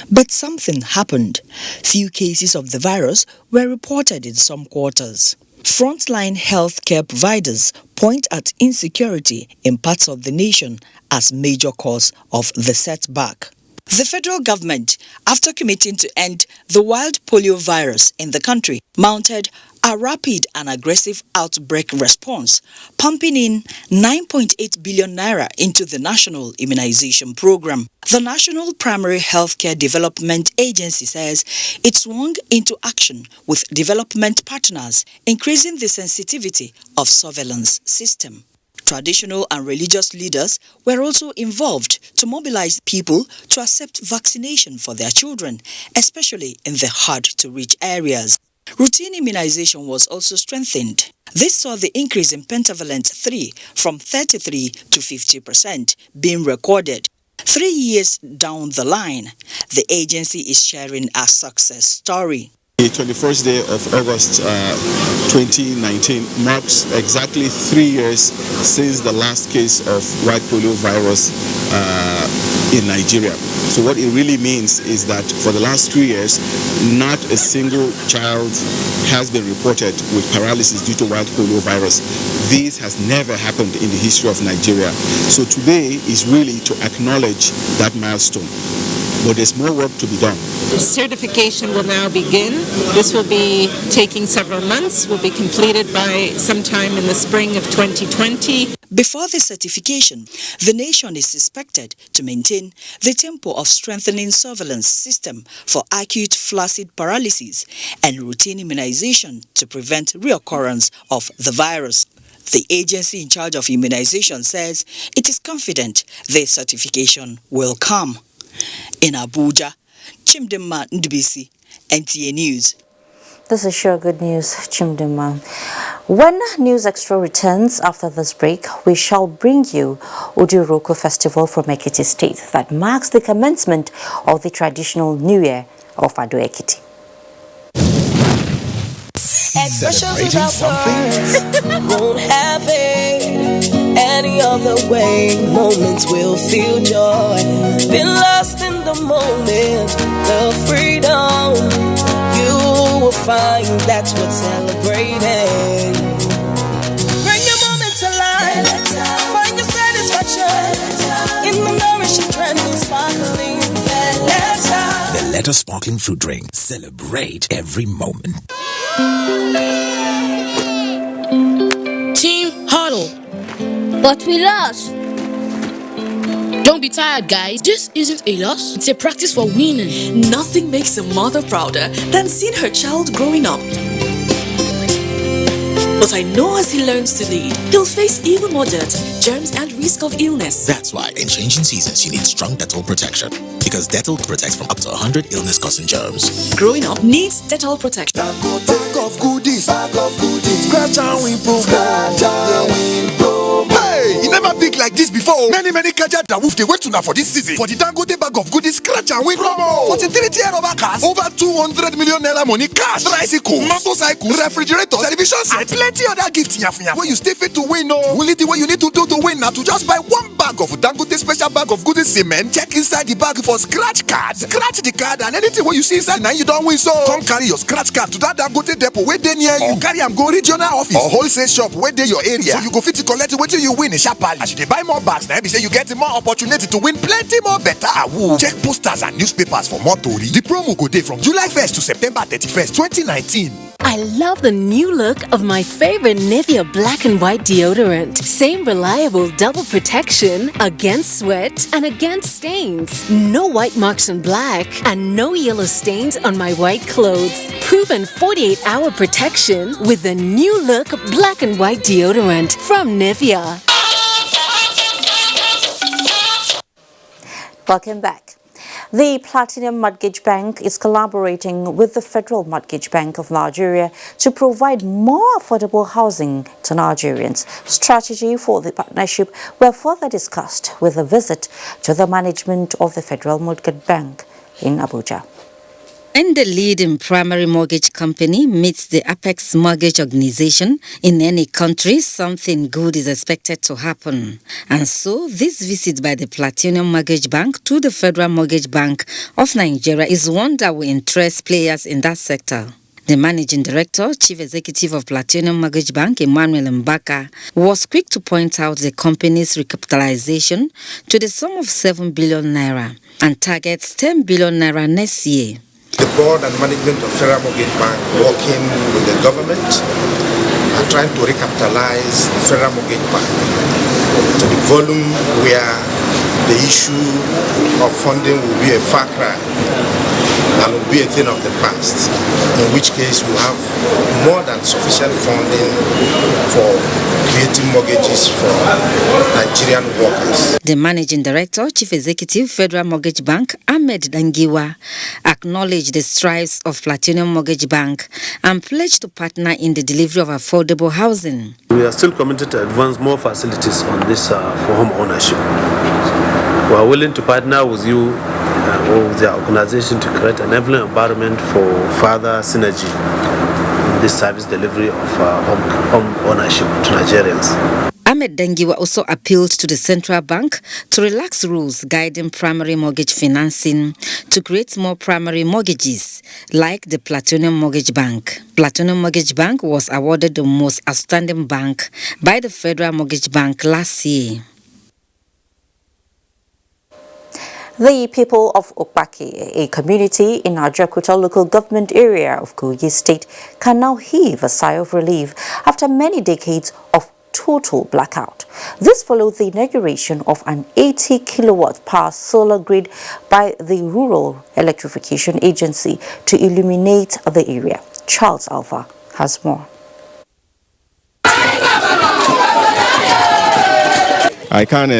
But something happened. Few cases of the virus were reported in some quarters. Frontline healthcare providers point at insecurity in parts of the nation as major cause of the setback. The federal government, after committing to end the wild poliovirus in the country, mounted a rapid and aggressive outbreak response, pumping in 9.8 billion naira into the national immunization program. The National Primary Healthcare Development Agency says it swung into action with development partners, increasing the sensitivity of surveillance system. Traditional and religious leaders were also involved to mobilize people to accept vaccination for their children, especially in the hard-to-reach areas. Routine immunization was also strengthened. This saw the increase in pentavalent 3 from 33 to 50% being recorded. 3 years down the line, the agency is sharing a success story. The 21st day of August 2019 marks exactly 3 years since the last case of white polio virus in Nigeria. So what it really means is that for the last 3 years, not a single child has been reported with paralysis due to white polio virus. This has never happened in the history of Nigeria. So today is really to acknowledge that milestone. But there's more work to be done. Certification will now begin. This will be taking several months, will be completed by sometime in the spring of 2020. Before the certification, the nation is expected to maintain the tempo of strengthening surveillance system for acute flaccid paralysis and routine immunization to prevent reoccurrence of the virus. The agency in charge of immunization says it is confident the certification will come. In Abuja, Chimdema Ndubisi, NTA News. This is sure good news, Chimdema. When News Extra returns after this break, we shall bring you Uduroko Festival from Ekiti State that marks the commencement of the traditional New Year of Ado Ekiti. Celebrating something won't have it any other way. Moments will feel joy. Been lost in the moment, the freedom. You will find that's what's celebrating. Bring your moments alive. Find your satisfaction in the nourishing, trendy, sparkling Valletta. Valletta sparkling fruit drink. Celebrate every moment. Team huddle. But we lost. Don't be tired, guys. This isn't a loss. It's a practice for winning. Nothing makes a mother prouder than seeing her child growing up. But I know as he learns to lead, he'll face even more dirt, germs, and risk of illness. That's why in changing seasons, you need strong Dettol protection. Because Dettol protects from up to 100 illness-causing germs. Growing up needs Dettol protection. Bag of goodies. Scratch and win promo. Hey, you never big like this before. Many kaja that wolf they wait to now for this season. For the Dangote bag of goodies, scratch and win promo. 43 tier over cars, over 200 million naira money cash, tricycle, motorcycle, refrigerator, television set, plenty other gifts in your where you stay fit to win. No, only the way you need to do to win now to just buy one bag of Dangote special bag of goodies cement. Check inside the bag for scratch card. Scratch the card and anything what you see inside now you don't win. So come carry your scratch card to that Dangote depot where they near you. Or carry am go regional office or wholesale shop where they your area. So you go fit to collect it till you win a sharply. As you buy more bags now, be say you get more opportunity to win plenty more better. Check posters and newspapers for more story. The promo go day from July 1st to September 31st, 2019. I love the new look of my favorite Nivea black and white deodorant. Same reliable double protection against sweat and against stains. No white marks on black and no yellow stains on my white clothes. Proven 48-hour protection with the new look black and white deodorant from Nivea. Welcome back. The Platinum Mortgage Bank is collaborating with the Federal Mortgage Bank of Nigeria to provide more affordable housing to Nigerians. Strategy for the partnership were further discussed with a visit to the management of the Federal Mortgage Bank in Abuja. When the leading primary mortgage company meets the apex mortgage organization in any country, something good is expected to happen. And so, this visit by the Platinum Mortgage Bank to the Federal Mortgage Bank of Nigeria is one that will interest players in that sector. The Managing Director, Chief Executive of Platinum Mortgage Bank, Emmanuel Mbaka, was quick to point out the company's recapitalization to the sum of 7 billion naira and targets 10 billion naira next year. The board and management of Federal Mortgage Bank, working with the government, are trying to recapitalize the Federal Mortgage Bank to the volume where the issue of funding will be a far cry and will be a thing of the past, in which case we have more than sufficient funding for creating mortgages for Nigerian workers. The Managing Director, Chief Executive, Federal Mortgage Bank, Ahmed Dangiwa, acknowledged the strides of Platinum Mortgage Bank and pledged to partner in the delivery of affordable housing. We are still committed to advance more facilities on this for home ownership. We are willing to partner with you or with the organization to create an enabling environment for further synergy in this service delivery of home ownership to Nigerians. Ahmed Dangiwa also appealed to the central bank to relax rules guiding primary mortgage financing to create more primary mortgages like the Platinum Mortgage Bank. Platinum Mortgage Bank was awarded the most outstanding bank by the Federal Mortgage Bank last year. The people of Okpake, a community in Ajakuta local government area of Kogi State, can now heave a sigh of relief after many decades of total blackout. This followed the inauguration of an 80 kilowatt power solar grid by the Rural Electrification Agency to illuminate the area. Charles Alpha has more. I can't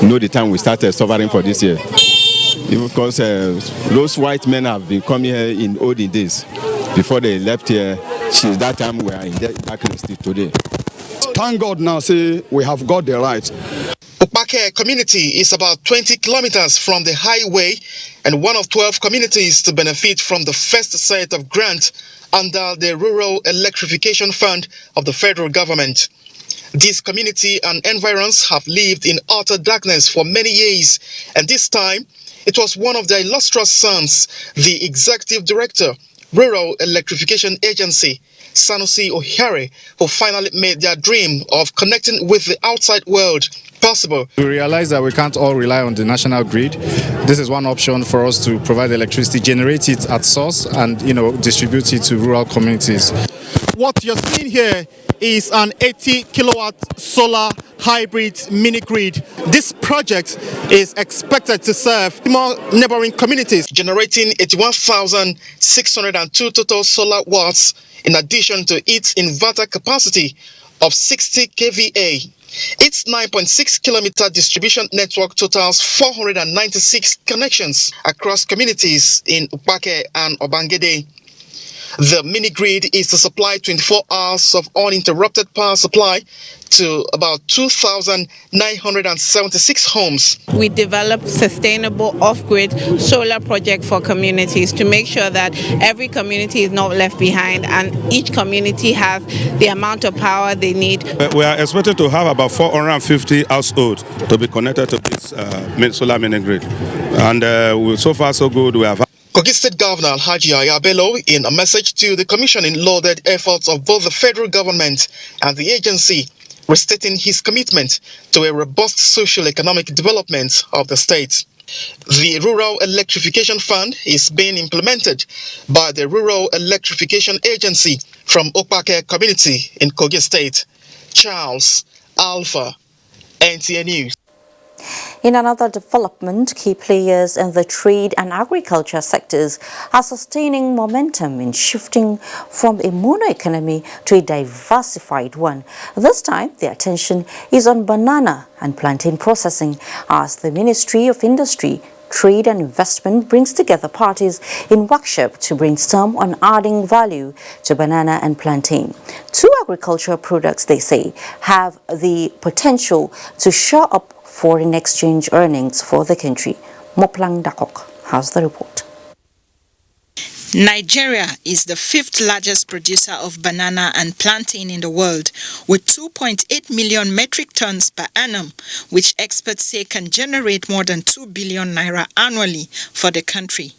know the time we started suffering for this year. Because those white men have been coming here in olden days. Before they left here, since that time we are in darkness today. Thank God now, say we have got the right. Okpake community is about 20 kilometers from the highway and one of 12 communities to benefit from the first set of grants under the Rural Electrification Fund of the federal government. This community and environs have lived in utter darkness for many years, and this time it was one of their illustrious sons, the Executive Director, Rural Electrification Agency, Sanusi Ohiare, who finally made their dream of connecting with the outside world possible. We realize that we can't all rely on the national grid. This is one option for us to provide electricity, generate it at source, and distribute it to rural communities. What you're seeing here is an 80 kilowatt solar hybrid mini grid. This project is expected to serve more neighboring communities, generating 81,602 total solar watts in addition to its inverter capacity of 60 kVA. Its 9.6-kilometer distribution network totals 496 connections across communities in Upake and Obangede. The mini-grid is to supply 24 hours of uninterrupted power supply to about 2,976 homes. We developed sustainable off-grid solar project for communities to make sure that every community is not left behind and each community has the amount of power they need. We are expected to have about 450 households to be connected to this solar mini-grid. And so far so good. We have Kogi State Governor Alhaji Yahaya Bello, in a message to the Commission, lauded efforts of both the federal government and the agency, restating his commitment to a robust socio-economic development of the state. The Rural Electrification Fund is being implemented by the Rural Electrification Agency from Opake community in Kogi State. Charles Alpha, NTA News. In another development, key players in the trade and agriculture sectors are sustaining momentum in shifting from a mono-economy to a diversified one. This time, the attention is on banana and plantain processing as the Ministry of Industry, Trade and Investment brings together parties in workshop to brainstorm on adding value to banana and plantain. Two agricultural products, they say, have the potential to shore up foreign exchange earnings for the country. Moplang Dakok has the report. Nigeria is the fifth largest producer of banana and plantain in the world, with 2.8 million metric tons per annum, which experts say can generate more than 2 billion naira annually for the country.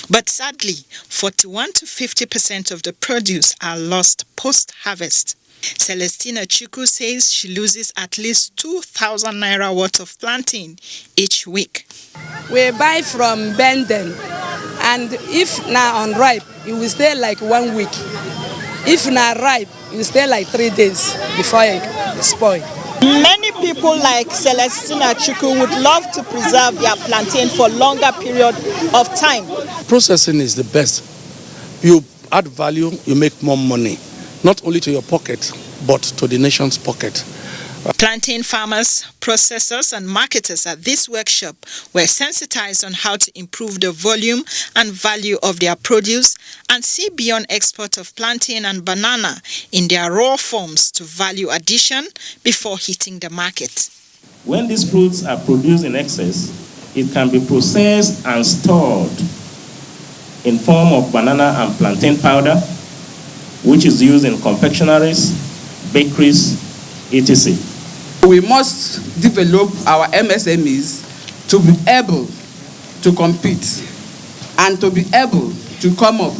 But sadly, 41 to 50% of the produce are lost post-harvest. Celestina Chuku says she loses at least 2,000 naira worth of plantain each week. We buy from Benden, and if now unripe, it will stay like 1 week. If not ripe, it will stay like 3 days before it spoil. Many people like Celestina Chuku would love to preserve their plantain for longer period of time. Processing is the best. You add value, you make more money. Not only to your pocket, but to the nation's pocket. Plantain farmers, processors and marketers at this workshop were sensitized on how to improve the volume and value of their produce and see beyond export of plantain and banana in their raw forms to value addition before hitting the market. When these fruits are produced in excess, it can be processed and stored in form of banana and plantain powder, which is used in confectionaries, bakeries, etc. We must develop our MSMEs to be able to compete and to be able to come up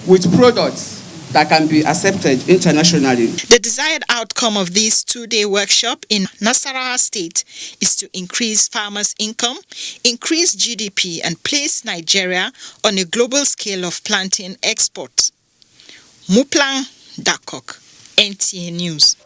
with products that can be accepted internationally. The desired outcome of this two-day workshop in Nasarawa State is to increase farmers' income, increase GDP, and place Nigeria on a global scale of plantain exports. Muplang Dakok, NTA News.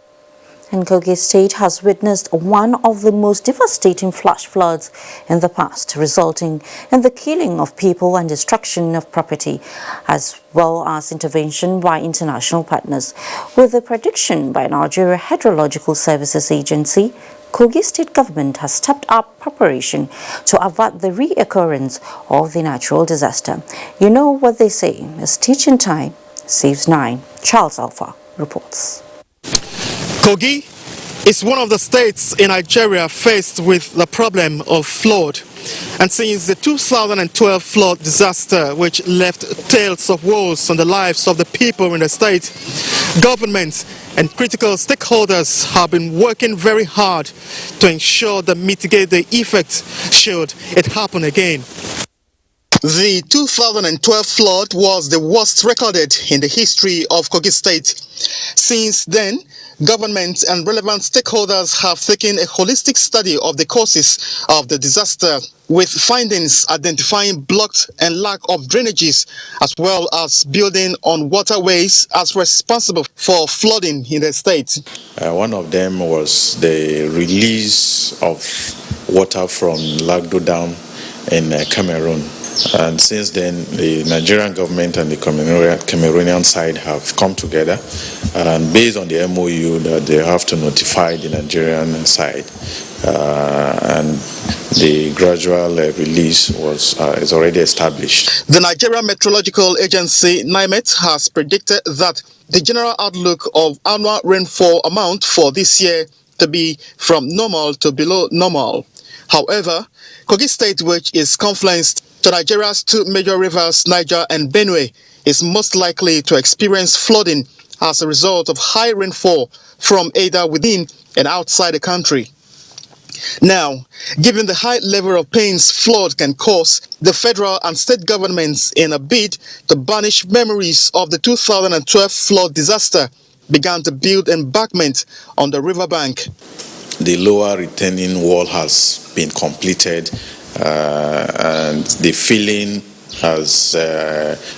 And Kogi State has witnessed one of the most devastating flash floods in the past, resulting in the killing of people and destruction of property, as well as intervention by international partners. With the prediction by Nigeria Hydrological Services Agency, Kogi State government has stepped up preparation to avert the reoccurrence of the natural disaster. You know what they say, a stitch in time saves 9. Charles Alpha reports. Kogi is one of the states in Nigeria faced with the problem of flood. And since the 2012 flood disaster, which left tales of woes on the lives of the people in the state, government and critical stakeholders have been working very hard to ensure that mitigate the effects should it happen again. The 2012 flood was the worst recorded in the history of Kogi State. Since then, government and relevant stakeholders have taken a holistic study of the causes of the disaster, with findings identifying blocked and lack of drainages, as well as building on waterways as responsible for flooding in the state. One of them was the release of water from Lagdo Dam in Cameroon. And since then, the Nigerian government and the Cameroonian side have come together, and based on the MOU that they have to notify the Nigerian side, and the gradual release is already established. The Nigerian Meteorological Agency, NIMET, has predicted that the general outlook of annual rainfall amount for this year to be from normal to below normal. However, Kogi State, which is confluenced to Nigeria's two major rivers, Niger and Benue, is most likely to experience flooding as a result of high rainfall from either within and outside the country. Now, given the high level of pains flood can cause, the federal and state governments, in a bid to banish memories of the 2012 flood disaster, began to build embankment on the riverbank. The lower retaining wall has been completed, and the filling has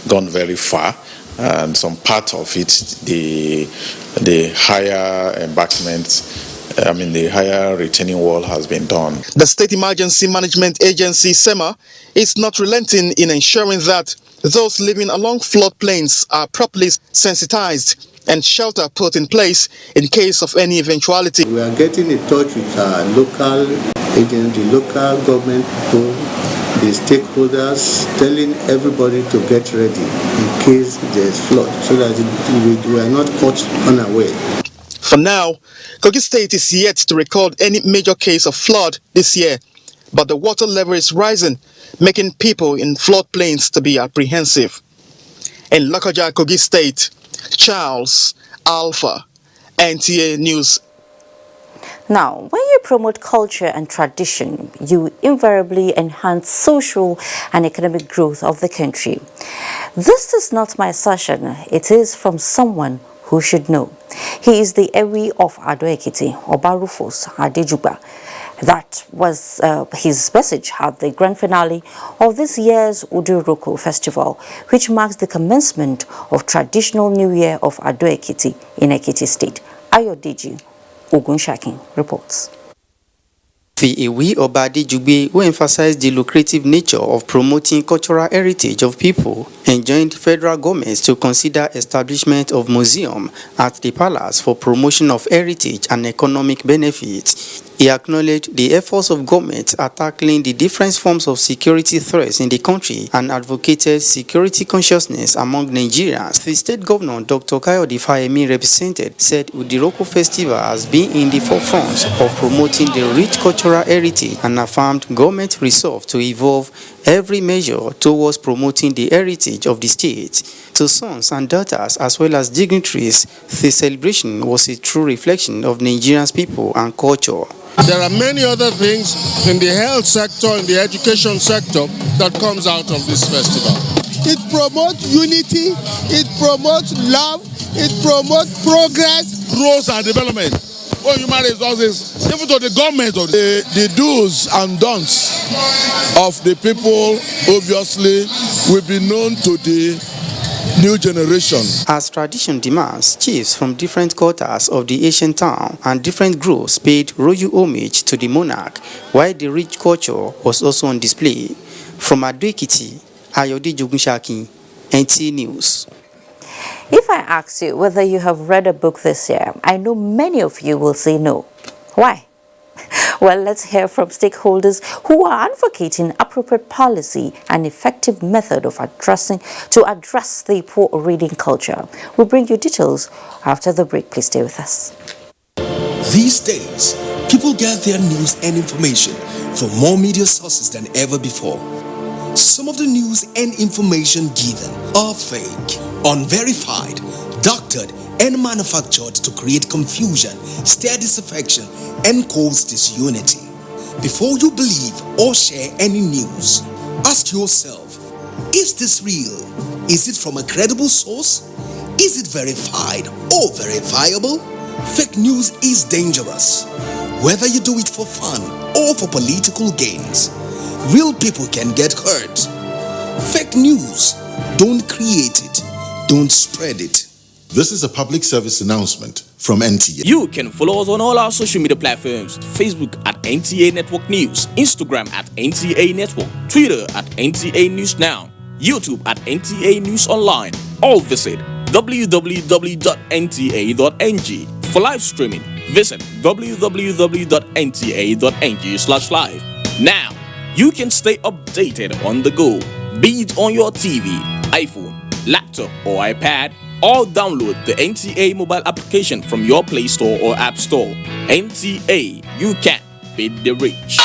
gone very far, and some part of it, the higher embankment, the higher retaining wall has been done. The State Emergency Management Agency, SEMA, is not relenting in ensuring that those living along floodplains are properly sensitized and shelter put in place in case of any eventuality. We are getting in touch with our local agents, the local government people, the stakeholders, telling everybody to get ready in case there is flood, so that we are not caught unaware. For now, Kogi State is yet to record any major case of flood this year, but the water level is rising, making people in floodplains to be apprehensive. In Lokoja, Kogi State, Charles Alpha, NTA News. Now, when you promote culture and tradition, you invariably enhance social and economic growth of the country. This is not my assertion, it is from someone who should know. He is the Ewi of Ado-Ekiti, Oba Rufus Adejuba. That was his message at the grand finale of this year's Uduroko Festival, which marks the commencement of traditional New Year of Ado-Ekiti in Ekiti State. Ayodeji Ogunshakin reports. The Ewi Oba Adejuba, who emphasized the lucrative nature of promoting cultural heritage of people, enjoined federal governments to consider establishment of museum at the palace for promotion of heritage and economic benefits. He acknowledged the efforts of government at tackling the different forms of security threats in the country and advocated security consciousness among Nigerians. The state governor, Dr. Kayode Fayemi, represented, said Udiroko Festival has been in the forefront of promoting the rich cultural heritage and affirmed government resolve to evolve every measure towards promoting the heritage of the state. To sons and daughters as well as dignitaries, the celebration was a true reflection of Nigerians' people and culture. There are many other things in the health sector, in the education sector that comes out of this festival. It promotes unity, it promotes love, it promotes progress, growth and development. When human resources, even to the government, of the do's and don'ts of the people, obviously, will be known to the new generation. As tradition demands, chiefs from different quarters of the ancient town and different groups paid royal homage to the monarch, while the rich culture was also on display. From Ado-Ekiti, Ayodeji Ogunshakin, NTA News. If I ask you whether you have read a book this year, I know many of you will say no. Why? Well, let's hear from stakeholders who are advocating appropriate policy and effective method of address the poor reading culture. We'll bring you details after the break. Please stay with us. These days, people get their news and information from more media sources than ever before. Some of the news and information given are fake, unverified, doctored, and manufactured to create confusion, stir disaffection, and cause disunity. Before you believe or share any news, ask yourself, is this real? Is it from a credible source? Is it verified or verifiable? Fake news is dangerous. Whether you do it for fun or for political gains, real people can get hurt. Fake news, don't create it, don't spread it. This is a public service announcement from NTA. You can follow us on all our social media platforms: Facebook at NTA Network News, Instagram at NTA Network, Twitter at NTA News Now, YouTube at NTA News Online, or visit www.nta.ng. For live streaming, visit www.nta.ng/live. Now, you can stay updated on the go, be it on your TV, iPhone, laptop, or iPad, or download the NTA mobile application from your Play Store or App Store. NTA, you can beat the rich.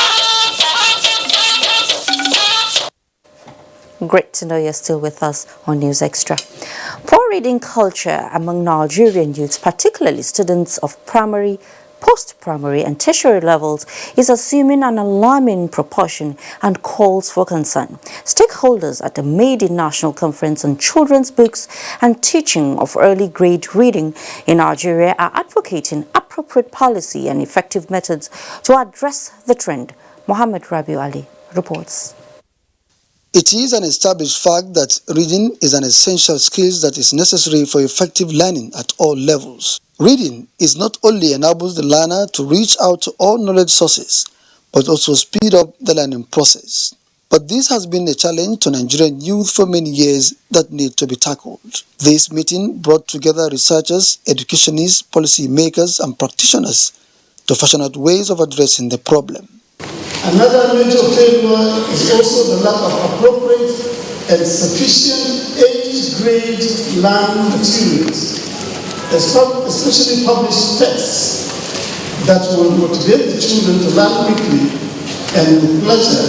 Great to know you're still with us on News Extra. Poor reading culture among Nigerian youths, particularly students of primary, post-primary and tertiary levels, is assuming an alarming proportion and calls for concern. Stakeholders at the Made in National Conference on Children's Books and Teaching of Early Grade Reading in Nigeria are advocating appropriate policy and effective methods to address the trend. Mohammed Rabiu Ali reports. It is an established fact that reading is an essential skill that is necessary for effective learning at all levels. Reading is not only enables the learner to reach out to all knowledge sources, but also speed up the learning process. But this has been a challenge to Nigerian youth for many years that need to be tackled. This meeting brought together researchers, educationists, policy makers, and practitioners to fashion out ways of addressing the problem. Another major failure is also the lack of appropriate and sufficient age-grade learning materials, especially published texts that will motivate the children to learn quickly and with pleasure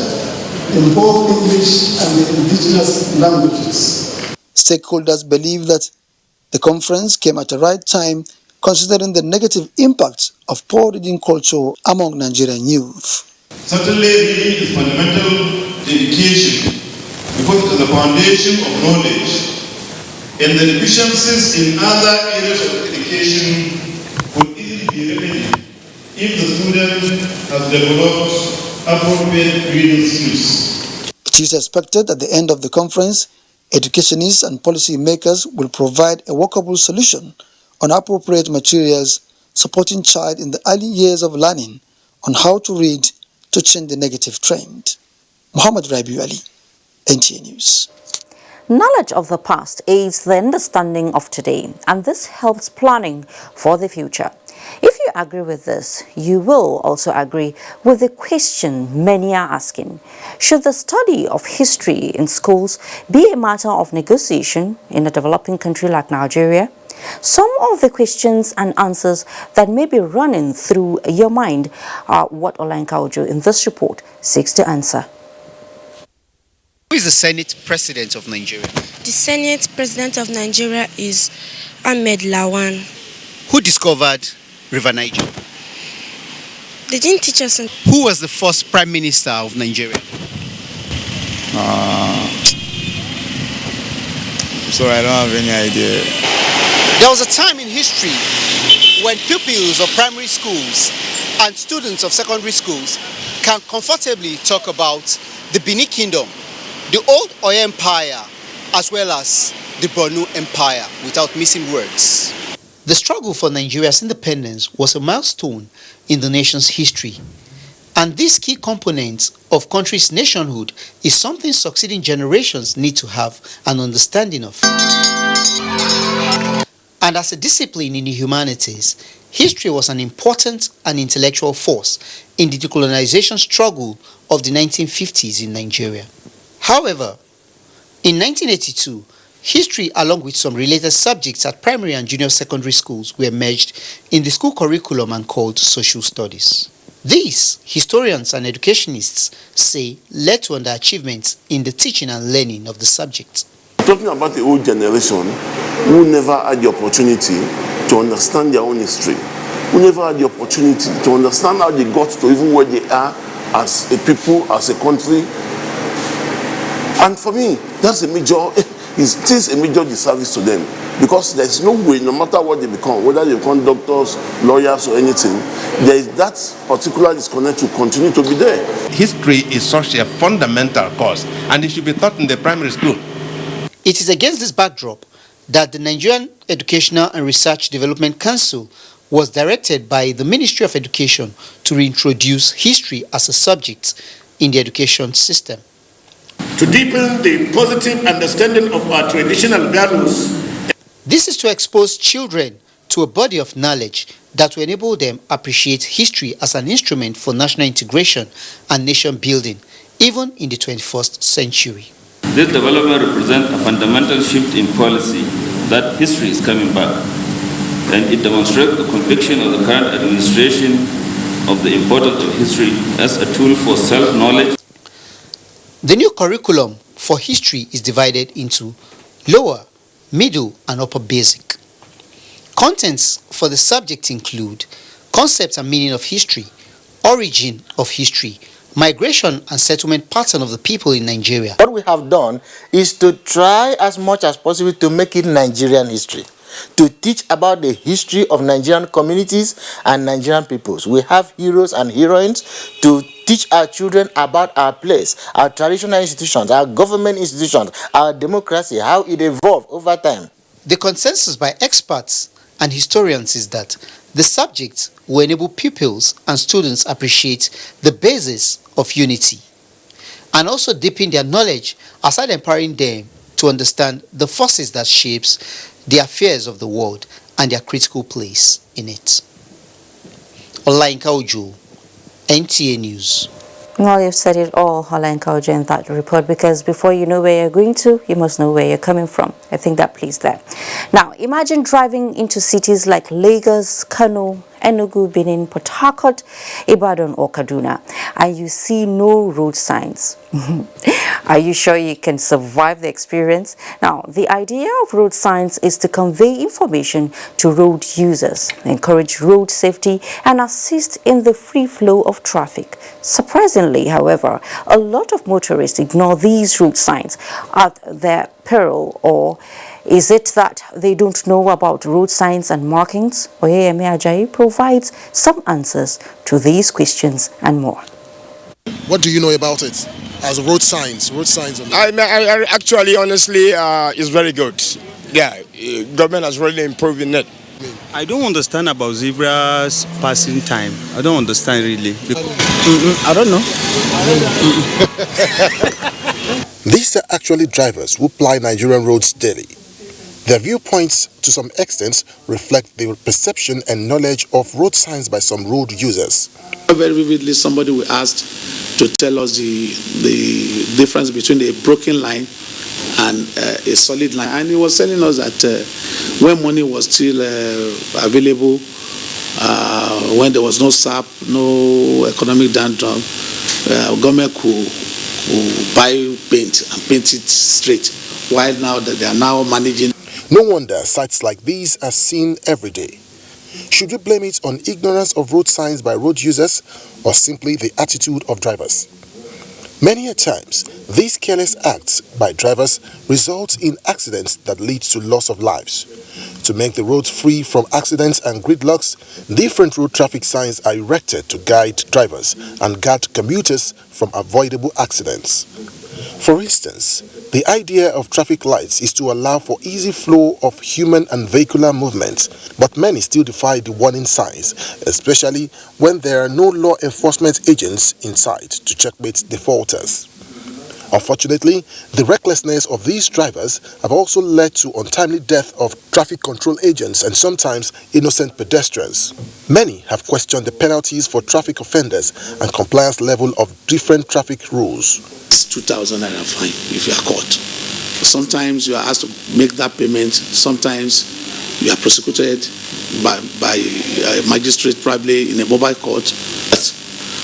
in both English and the indigenous languages. Stakeholders believe that the conference came at the right time, considering the negative impact of poor reading culture among Nigerian youth. Certainly, reading is fundamental to education because it is the foundation of knowledge, and the deficiencies in other areas of education could easily be remedied if the student has developed appropriate reading skills. It is expected at the end of the conference, educationists and policy makers will provide a workable solution on appropriate materials supporting child in the early years of learning on how to read to change the negative trend. Muhammad Rabiu Ali, NTA News. Knowledge of the past aids the understanding of today, and this helps planning for the future. If you agree with this, you will also agree with the question many are asking. Should the study of history in schools be a matter of negotiation in a developing country like Nigeria? Some of the questions and answers that may be running through your mind are what Olenka Ojo in this report seeks to answer. Who is the Senate President of Nigeria? The Senate President of Nigeria is Ahmed Lawan. Who discovered River Niger? They didn't teach us. Who was the first Prime Minister of Nigeria? Sorry, I don't have any idea. There was a time in history when pupils of primary schools and students of secondary schools can comfortably talk about the Benin Kingdom, the old Oyo Empire, as well as the Borno Empire without missing words. The struggle for Nigeria's independence was a milestone in the nation's history. And this key component of country's nationhood is something succeeding generations need to have an understanding of. And as a discipline in the humanities, history was an important and intellectual force in the decolonization struggle of the 1950s in Nigeria. However, in 1982, history along with some related subjects at primary and junior secondary schools were merged in the school curriculum and called social studies. These, historians and educationists say, led to underachievements in the teaching and learning of the subject. Talking about the old generation who never had the opportunity to understand their own history, who never had the opportunity to understand how they got to even where they are as a people, as a country. And for me, that's a major, it is a major disservice to them, because there's no way, no matter what they become, whether they become doctors, lawyers or anything, there is that particular disconnect to continue to be there. History is such a fundamental course, and it should be taught in the primary school. It is against this backdrop that the Nigerian Educational and Research Development Council was directed by the Ministry of Education to reintroduce history as a subject in the education system. to deepen the positive understanding of our traditional values. This is to expose children to a body of knowledge that will enable them appreciate history as an instrument for national integration and nation building, even in the 21st century. This development represents a fundamental shift in policy that history is coming back, and it demonstrates the conviction of the current administration of the importance of history as a tool for self-knowledge. The new curriculum for history is divided into lower, middle, and upper basic. Contents for the subject include concept and meaning of history, origin of history, migration and settlement pattern of the people in Nigeria. What we have done is to try as much as possible to make it Nigerian history, to teach about the history of Nigerian communities and Nigerian peoples. We have heroes and heroines to teach our children about our place, our traditional institutions, our government institutions, our democracy, how it evolved over time. The consensus by experts and historians is that the subject will enable pupils and students appreciate the basis of unity and also deepen their knowledge aside empowering them to understand the forces that shapes the affairs of the world and their critical place in it. Olainka Ojo, NTA News. Well, you've said it all, Olenka Ojo, in that report, because before you know where you're going to, you must know where you're coming from. I think that plays there. Now, imagine driving into cities like Lagos, Kano, Enugu, Benin, Port Harcourt, Ibadan or Kaduna, and you see no road signs. Are you sure you can survive the experience? Now, the idea of road signs is to convey information to road users, encourage road safety, and assist in the free flow of traffic. Surprisingly, however, a lot of motorists ignore these road signs at their peril, or is it that they don't know about road signs and markings? Oyeyemi Ajayi provides some answers to these questions and more. What do you know about it as road signs? I actually, honestly, it's very good. Yeah, government has really improved in it. I don't understand about zebras passing time. I don't understand really. I don't know. These are actually drivers who ply Nigerian roads daily. Their viewpoints, to some extent, reflect the perception and knowledge of road signs by some road users. Very vividly, somebody we asked to tell us the difference between a broken line and a solid line. And he was telling us that when money was still available, when there was no SAP, no economic downturn, government could buy paint and paint it straight, while now that they are now managing. No wonder sites like these are seen every day. Should we blame it on ignorance of road signs by road users or simply the attitude of drivers? Many a times, these careless acts by drivers result in accidents that lead to loss of lives. To make the roads free from accidents and gridlocks, different road traffic signs are erected to guide drivers and guard commuters from avoidable accidents. For instance, the idea of traffic lights is to allow for easy flow of human and vehicular movement, but many still defy the warning signs, especially when there are no law enforcement agents inside to checkmate defaulters. Unfortunately, the recklessness of these drivers have also led to untimely death of traffic control agents and sometimes innocent pedestrians. Many have questioned the penalties for traffic offenders and compliance level of different traffic rules. 2,000 naira fine if you are caught. Sometimes you are asked to make that payment. Sometimes you are prosecuted by a magistrate, probably in a mobile court. But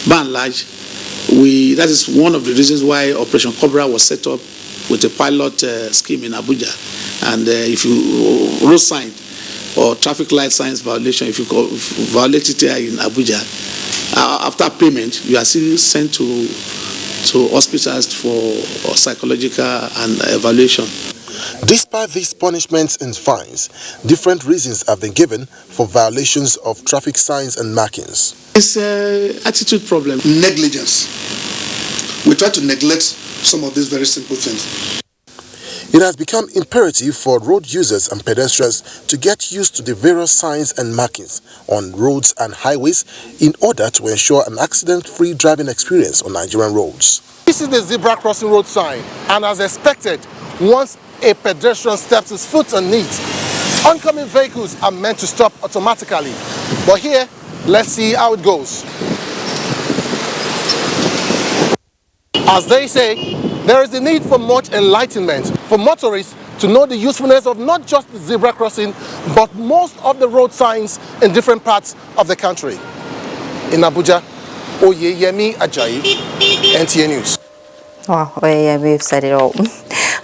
by and large, that is one of the reasons why Operation Cobra was set up with a pilot scheme in Abuja. And if you road sign or traffic light signs violation, if you violate it here in Abuja, after payment, you are still sent to hospitals for psychological and evaluation. Despite these punishments and fines, different reasons have been given for violations of traffic signs and markings. It's an attitude problem. Negligence. We try to neglect some of these very simple things. It has become imperative for road users and pedestrians to get used to the various signs and markings on roads and highways in order to ensure an accident-free driving experience on Nigerian roads. This is the zebra crossing road sign, and as expected, once a pedestrian steps his foot on it, oncoming vehicles are meant to stop automatically. But here, let's see how it goes. As they say, there is a need for much enlightenment for motorists to know the usefulness of not just the zebra crossing, but most of the road signs in different parts of the country. In Abuja, Oyeyemi Ajayi, NTA News. Wow, we've said it all.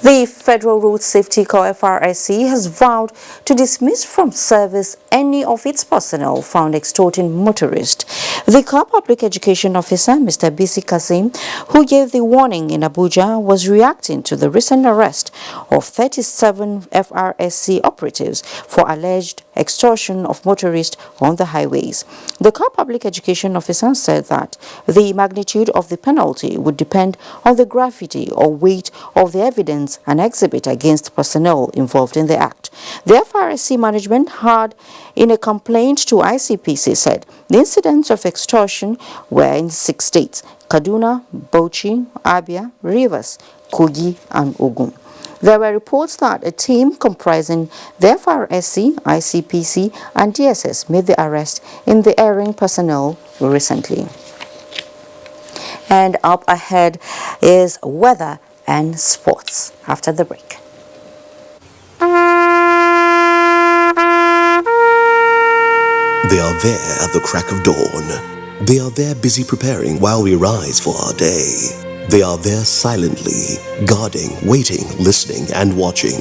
The Federal Road Safety Corps FRSC has vowed to dismiss from service any of its personnel found extorting motorists. The Corps Public Education Officer, Mr. Bisi Kasim, who gave the warning in Abuja, was reacting to the recent arrest of 37 FRSC operatives for alleged extortion of motorists on the highways. The Corps Public Education Officer said that the magnitude of the penalty would depend on the gravity or weight of the evidence and exhibit against personnel involved in the act. The FRSC management had, in a complaint to ICPC, said the incidents of extortion were in 6 states: Kaduna, Bauchi, Abia, Rivers, Kogi, and Ogun. There were reports that a team comprising the FRSC, ICPC, and DSS made the arrest in the erring personnel recently. And up ahead is weather and sports after the break. They are there at the crack of dawn. They are there busy preparing while we rise for our day. They are there silently, guarding, waiting, listening, and watching.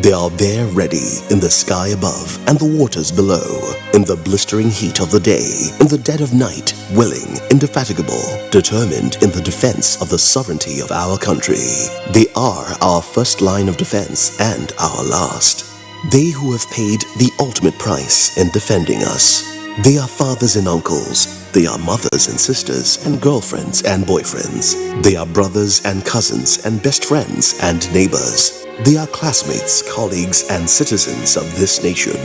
They are there ready in the sky above and the waters below, in the blistering heat of the day, in the dead of night, willing, indefatigable, determined in the defense of the sovereignty of our country. They are our first line of defense and our last. They who have paid the ultimate price in defending us. They are fathers and uncles. They are mothers and sisters and girlfriends and boyfriends. They are brothers and cousins and best friends and neighbors. They are classmates, colleagues, and citizens of this nation.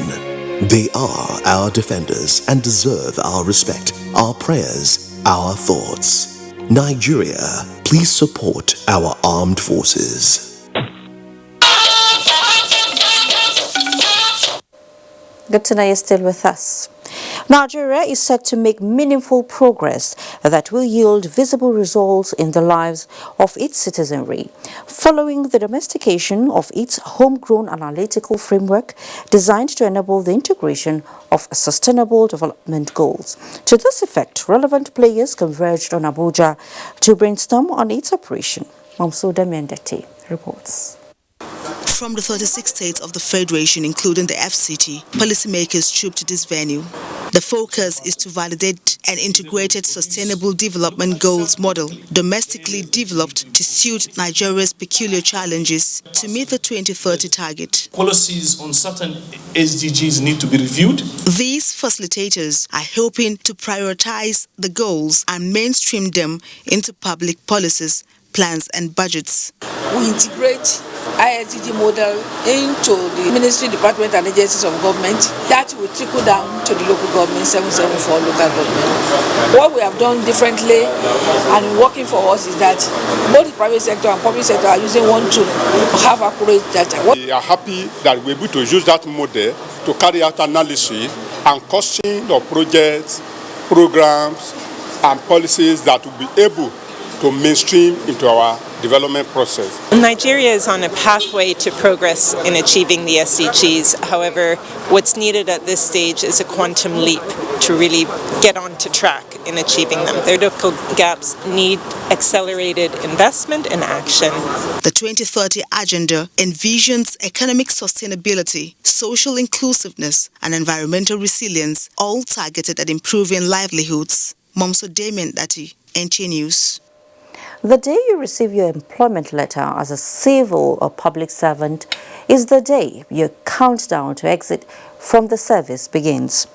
They are our defenders and deserve our respect, our prayers, our thoughts. Nigeria, please support our armed forces. Good to know you're still with us. Nigeria is set to make meaningful progress that will yield visible results in the lives of its citizenry, following the domestication of its homegrown analytical framework designed to enable the integration of sustainable development goals. To this effect, relevant players converged on Abuja to brainstorm on its operation. Mamsuda Mendete reports. From the 36 states of the Federation, including the FCT, policymakers trooped to this venue. The focus is to validate an integrated sustainable development goals model domestically developed to suit Nigeria's peculiar challenges to meet the 2030 target. Policies on certain SDGs need to be reviewed. These facilitators are hoping to prioritize the goals and mainstream them into public policies, plans and budgets. We integrate ISDG model into the ministry, department and agencies of government. That will trickle down to the local government, 774 local government. What we have done differently and working for us is that both the private sector and public sector are using one tool to have accurate data. We are happy that we're able to use that model to carry out analysis and costing of projects, programs and policies that will be able to mainstream into our development process. Nigeria is on a pathway to progress in achieving the SDGs. However, what's needed at this stage is a quantum leap to really get onto track in achieving them. Their local gaps need accelerated investment and action. The 2030 agenda envisions economic sustainability, social inclusiveness, and environmental resilience, all targeted at improving livelihoods. Momso Damien Dati, NTA News. The day you receive your employment letter as a civil or public servant is the day your countdown to exit from the service begins.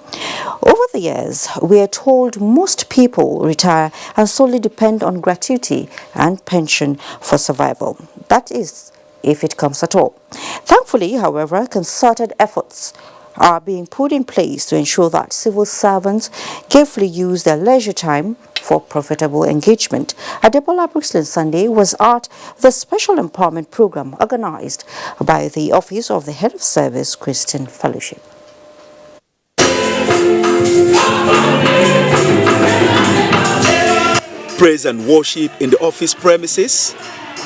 Over the years, we are told most people retire and solely depend on gratuity and pension for survival. That is if it comes at all. Thankfully, however, concerted efforts are being put in place to ensure that civil servants carefully use their leisure time for profitable engagement. Adebola Brooklyn Sunday was at the Special Empowerment Program organized by the Office of the Head of Service Christian Fellowship. Praise and worship in the office premises?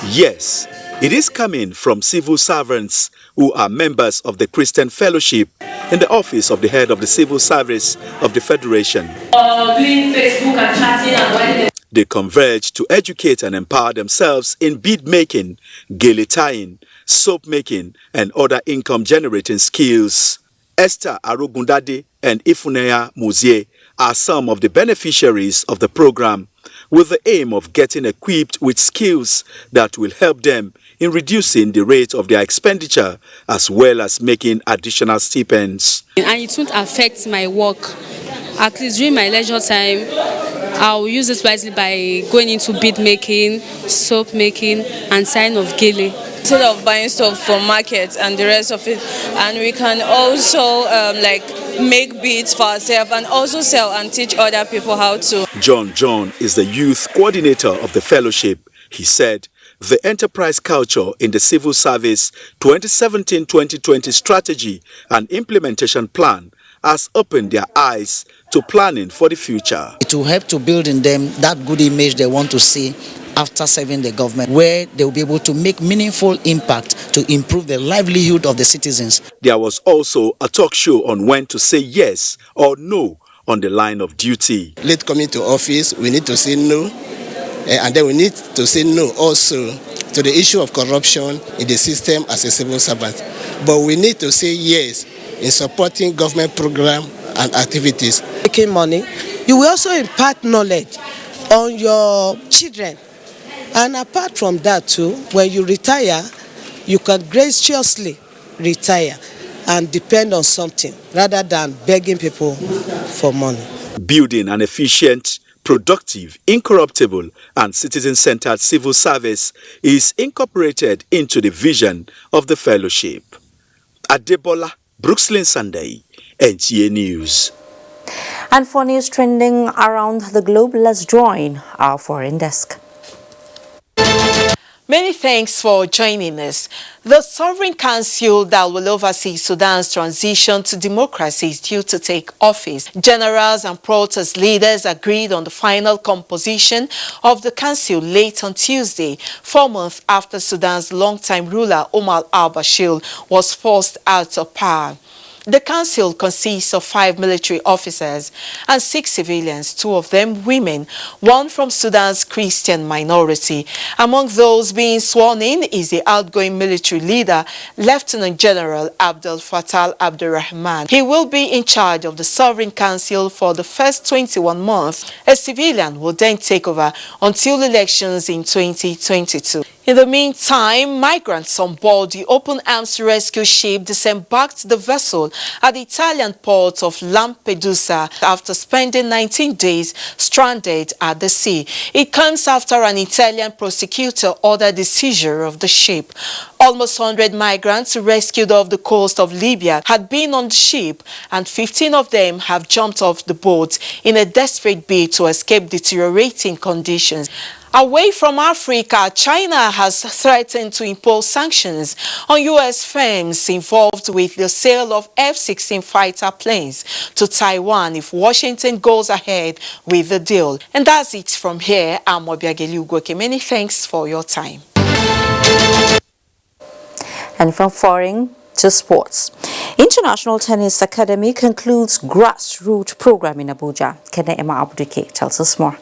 Yes, it is coming from civil servants who are members of the Christian Fellowship in the Office of the Head of the Civil Service of the Federation. Doing Facebook and chatting and They converge to educate and empower themselves in bead making, gele tying, soap making, and other income-generating skills. Esther Arugundade and Ifuneya Muzie are some of the beneficiaries of the program, with the aim of getting equipped with skills that will help them in reducing the rate of their expenditure as well as making additional stipends. And it won't affect my work. At least during my leisure time, I'll use it wisely by going into bead making, soap making, and tying of gele. Instead of buying stuff from market and the rest of it, and we can also make beads for ourselves and also sell and teach other people how to. John is the youth coordinator of the fellowship. He said the enterprise culture in the civil service 2017-2020 strategy and implementation plan has opened their eyes to planning for the future. It will help to build in them that good image they want to see after serving the government, where they will be able to make meaningful impact to improve the livelihood of the citizens. There was also a talk show on when to say yes or no on the line of duty. Late coming to office, we need to say no, and then we need to say no also to the issue of corruption in the system as a civil servant. But we need to say yes in supporting government program and activities. Making money, you will also impart knowledge on your children. And apart from that too, when you retire, you can graciously retire and depend on something rather than begging people for money. Building an efficient, productive, incorruptible, and citizen-centered civil service is incorporated into the vision of the fellowship. Adebola Brooklyn Sunday, NTA News. And for news trending around the globe, let's join our foreign desk. Many thanks for joining us. The Sovereign Council that will oversee Sudan's transition to democracy is due to take office. Generals and protest leaders agreed on the final composition of the council late on Tuesday, 4 months after Sudan's longtime ruler Omar al-Bashir was forced out of power. The council consists of 5 military officers and 6 civilians, 2 of them women, 1 from Sudan's Christian minority. Among those being sworn in is the outgoing military leader, Lieutenant General Abdel Fattah Abdurrahman. He will be in charge of the Sovereign Council for the first 21 months. A civilian will then take over until elections in 2022. In the meantime, migrants on board the open arms rescue ship disembarked the vessel at the Italian port of Lampedusa after spending 19 days stranded at the sea. It comes after an Italian prosecutor ordered the seizure of the ship. Almost 100 migrants rescued off the coast of Libya had been on the ship, and 15 of them have jumped off the boat in a desperate bid to escape deteriorating conditions. Away from Africa, China has threatened to impose sanctions on U.S. firms involved with the sale of F-16 fighter planes to Taiwan if Washington goes ahead with the deal. And that's it from here. I'm Obiageli Ugoke. Many thanks for your time. And from foreign to sports. International Tennis Academy concludes grassroots program in Abuja. Kene Emma Abduke tells us more.